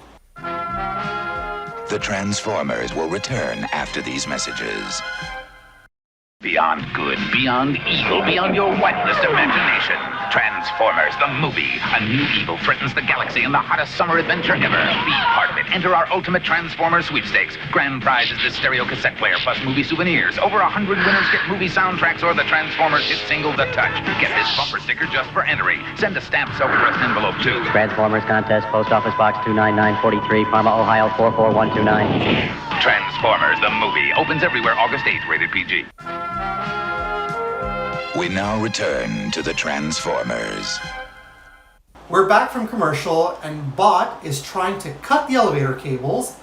The Transformers will return after these messages. Beyond good, beyond evil, beyond your wildest imagination. Transformers, the movie. A new evil threatens the galaxy in the hottest summer adventure ever. Be part of it. Enter our ultimate Transformers sweepstakes. Grand prize is this stereo cassette player plus movie souvenirs. Over 100 winners get movie soundtracks or the Transformers hit single The Touch. Get this bumper sticker just for entering. Send a stamped self-addressed envelope to Transformers Contest, Post Office Box 29943, Parma, Ohio 44129. Transformers, the movie. Opens everywhere August 8th, rated PG. We now return to the Transformers. We're back from commercial, and Bot is trying to cut the elevator cables,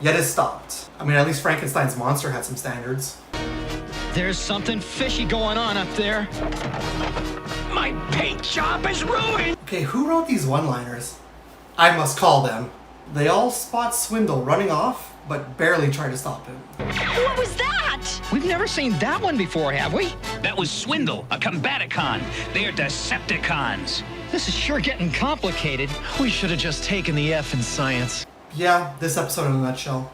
yet is stopped. I mean, at least Frankenstein's monster had some standards. There's something fishy going on up there. My paint job is ruined! Okay, who wrote these one-liners? I must call them. They all spot Swindle running off, but barely try to stop him. What was that? We've never seen that one before, have we? That was Swindle, a Combaticon. They are Decepticons. This is sure getting complicated. We should have just taken the F in science. Yeah, this episode in a nutshell.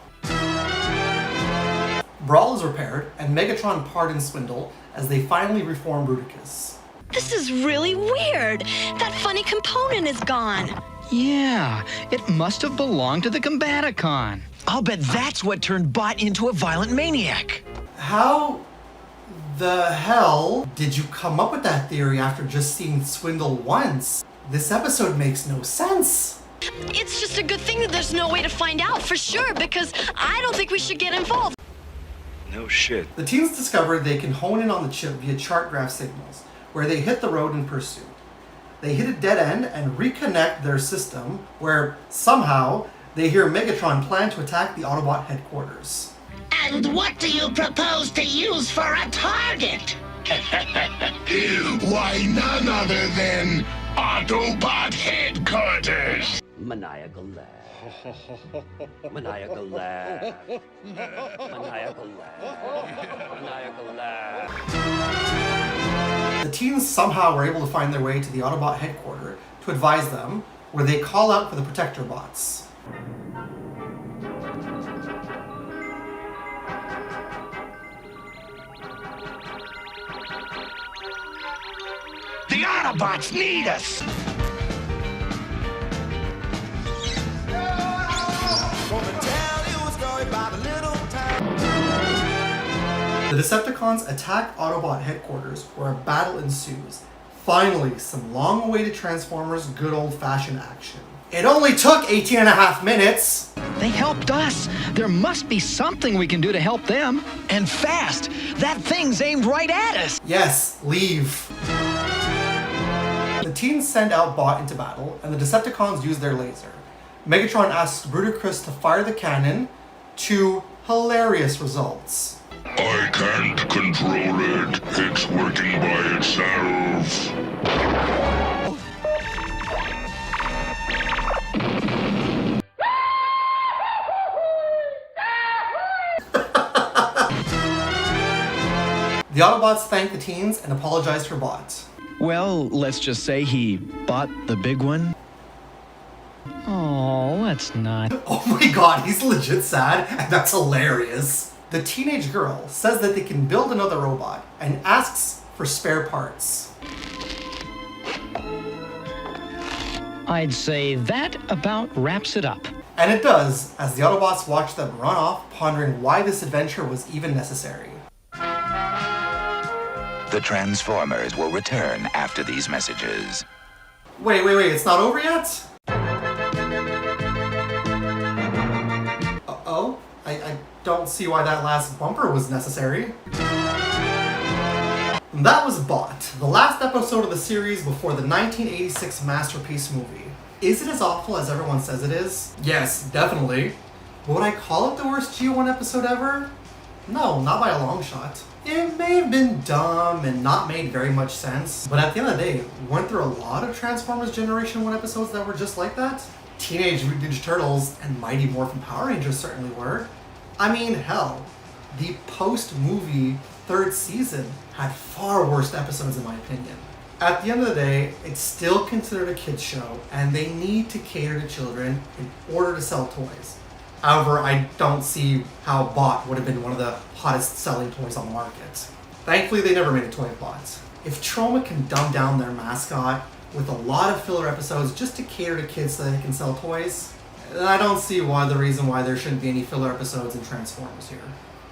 Brawl is repaired, and Megatron pardons Swindle as they finally reform Bruticus. This is really weird. That funny component is gone. Yeah, it must have belonged to the Combaticon. I'll bet that's what turned Bot into a violent maniac. How the hell did you come up with that theory after just seeing Swindle once? This episode makes no sense. It's just a good thing that there's no way to find out for sure, because I don't think we should get involved. No shit. The teens discover they can hone in on the chip via chart graph signals, where they hit the road in pursuit. They hit a dead end and reconnect their system, where somehow they hear Megatron plan to attack the Autobot headquarters. And what do you propose to use for a target? Why, none other than Autobot headquarters. Maniacal laugh. Maniacal laugh. Maniacal laugh. Maniacal laugh. The teens somehow were able to find their way to the Autobot headquarters to advise them, where they call out for the Protector Bots. The Autobots need us! The Decepticons attack Autobot headquarters, where a battle ensues. Finally, some long-awaited Transformers good old-fashioned action. It only took 18.5 minutes! They helped us. There must be something we can do to help them. And fast! That thing's aimed right at us! Yes, leave. The teens send out Bot into battle, and the Decepticons use their laser. Megatron asks Bruticus to fire the cannon, to hilarious results. I can't control it. It's working by itself. The Autobots thank the teens and apologize for Bot. Well, let's just say he bought the big one. Oh, let's not. Oh my god, he's legit sad, and that's hilarious. The teenage girl says that they can build another robot and asks for spare parts. I'd say that about wraps it up. And it does, as the Autobots watch them run off, pondering why this adventure was even necessary. The Transformers will return after these messages. Wait, it's not over yet? Uh-oh, I don't see why that last bumper was necessary. That was Bot, the last episode of the series before the 1986 masterpiece movie. Is it as awful as everyone says it is? Yes, definitely. Would I call it the worst G1 episode ever? No, not by a long shot. It may have been dumb and not made very much sense, but at the end of the day, weren't there a lot of Transformers Generation 1 episodes that were just like that? Teenage Mutant Ninja Turtles and Mighty Morphin Power Rangers certainly were. I mean, hell, the post-movie third season had far worse episodes in my opinion. At the end of the day, it's still considered a kids show, and they need to cater to children in order to sell toys. However, I don't see how Bot would have been one of the hottest selling toys on the market. Thankfully, they never made a toy of Bot. If Troma can dumb down their mascot with a lot of filler episodes just to cater to kids so they can sell toys, then I don't see the reason why there shouldn't be any filler episodes in Transformers here.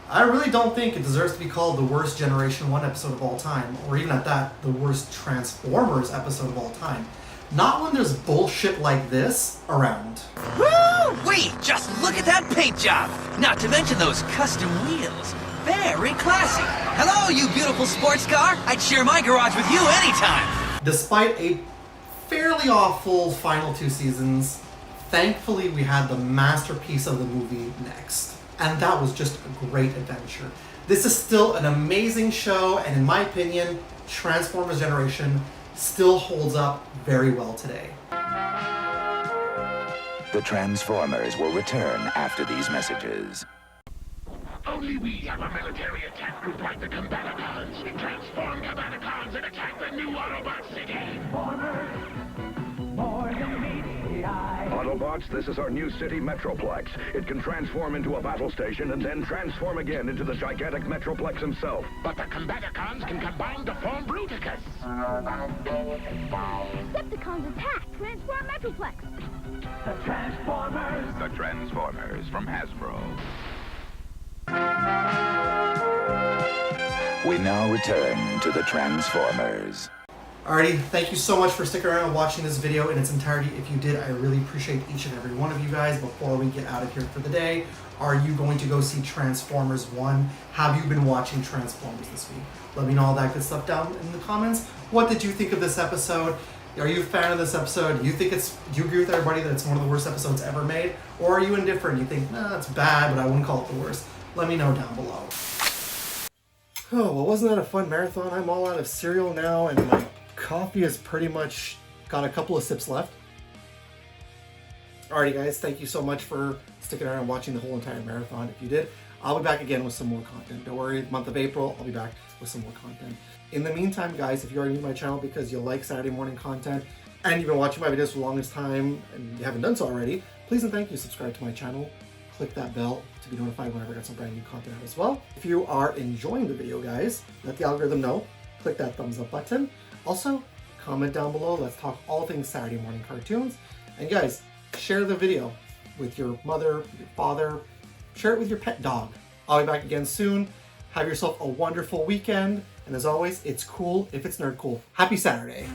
I really don't think it deserves to be called the worst Generation 1 episode of all time, or even at that, the worst Transformers episode of all time. Not when there's bullshit like this around. Woo-wee! Just look at that paint job! Not to mention those custom wheels. Very classy. Hello, you beautiful sports car. I'd share my garage with you anytime. Despite a fairly awful final 2 seasons, thankfully we had the masterpiece of the movie next. And that was just a great adventure. This is still an amazing show, and in my opinion, Transformers Generation still holds up very well today. The Transformers will return after these messages. Only we have a military attack group like the Combaticons. Transform Combaticons and attack the new Autobot city. Autobots, this is our new city Metroplex. It can transform into a battle station and then transform again into the gigantic Metroplex himself. But the Combaticons can combine to form Bruticus. Decepticons attack! Transform Metroplex! The Transformers! The Transformers from Hasbro. We now return to the Transformers. Alrighty, thank you so much for sticking around and watching this video in its entirety. If you did, I really appreciate each and every one of you guys. Before we get out of here for the day, are you going to go see Transformers 1? Have you been watching Transformers this week? Let me know all that good stuff down in the comments. What did you think of this episode? Are you a fan of this episode? Do you agree with everybody that it's one of the worst episodes ever made? Or are you indifferent? You think, nah, it's bad, but I wouldn't call it the worst. Let me know down below. Oh, well, wasn't that a fun marathon? I'm all out of cereal now, and my coffee has pretty much got a couple of sips left. Alrighty guys, thank you so much for sticking around and watching the whole entire marathon. If you did, I'll be back again with some more content. Don't worry, the month of April, I'll be back with some more content. In the meantime, guys, if you're new to my channel because you like Saturday morning content and you've been watching my videos for the longest time and you haven't done so already, please and thank you, subscribe to my channel. Click that bell to be notified whenever I get some brand new content out as well. If you are enjoying the video, guys, let the algorithm know. Click that thumbs up button. Also, comment down below. Let's talk all things Saturday morning cartoons. And guys, share the video with your mother, your father. Share it with your pet dog. I'll be back again soon. Have yourself a wonderful weekend. And as always, it's cool if it's nerd cool. Happy Saturday.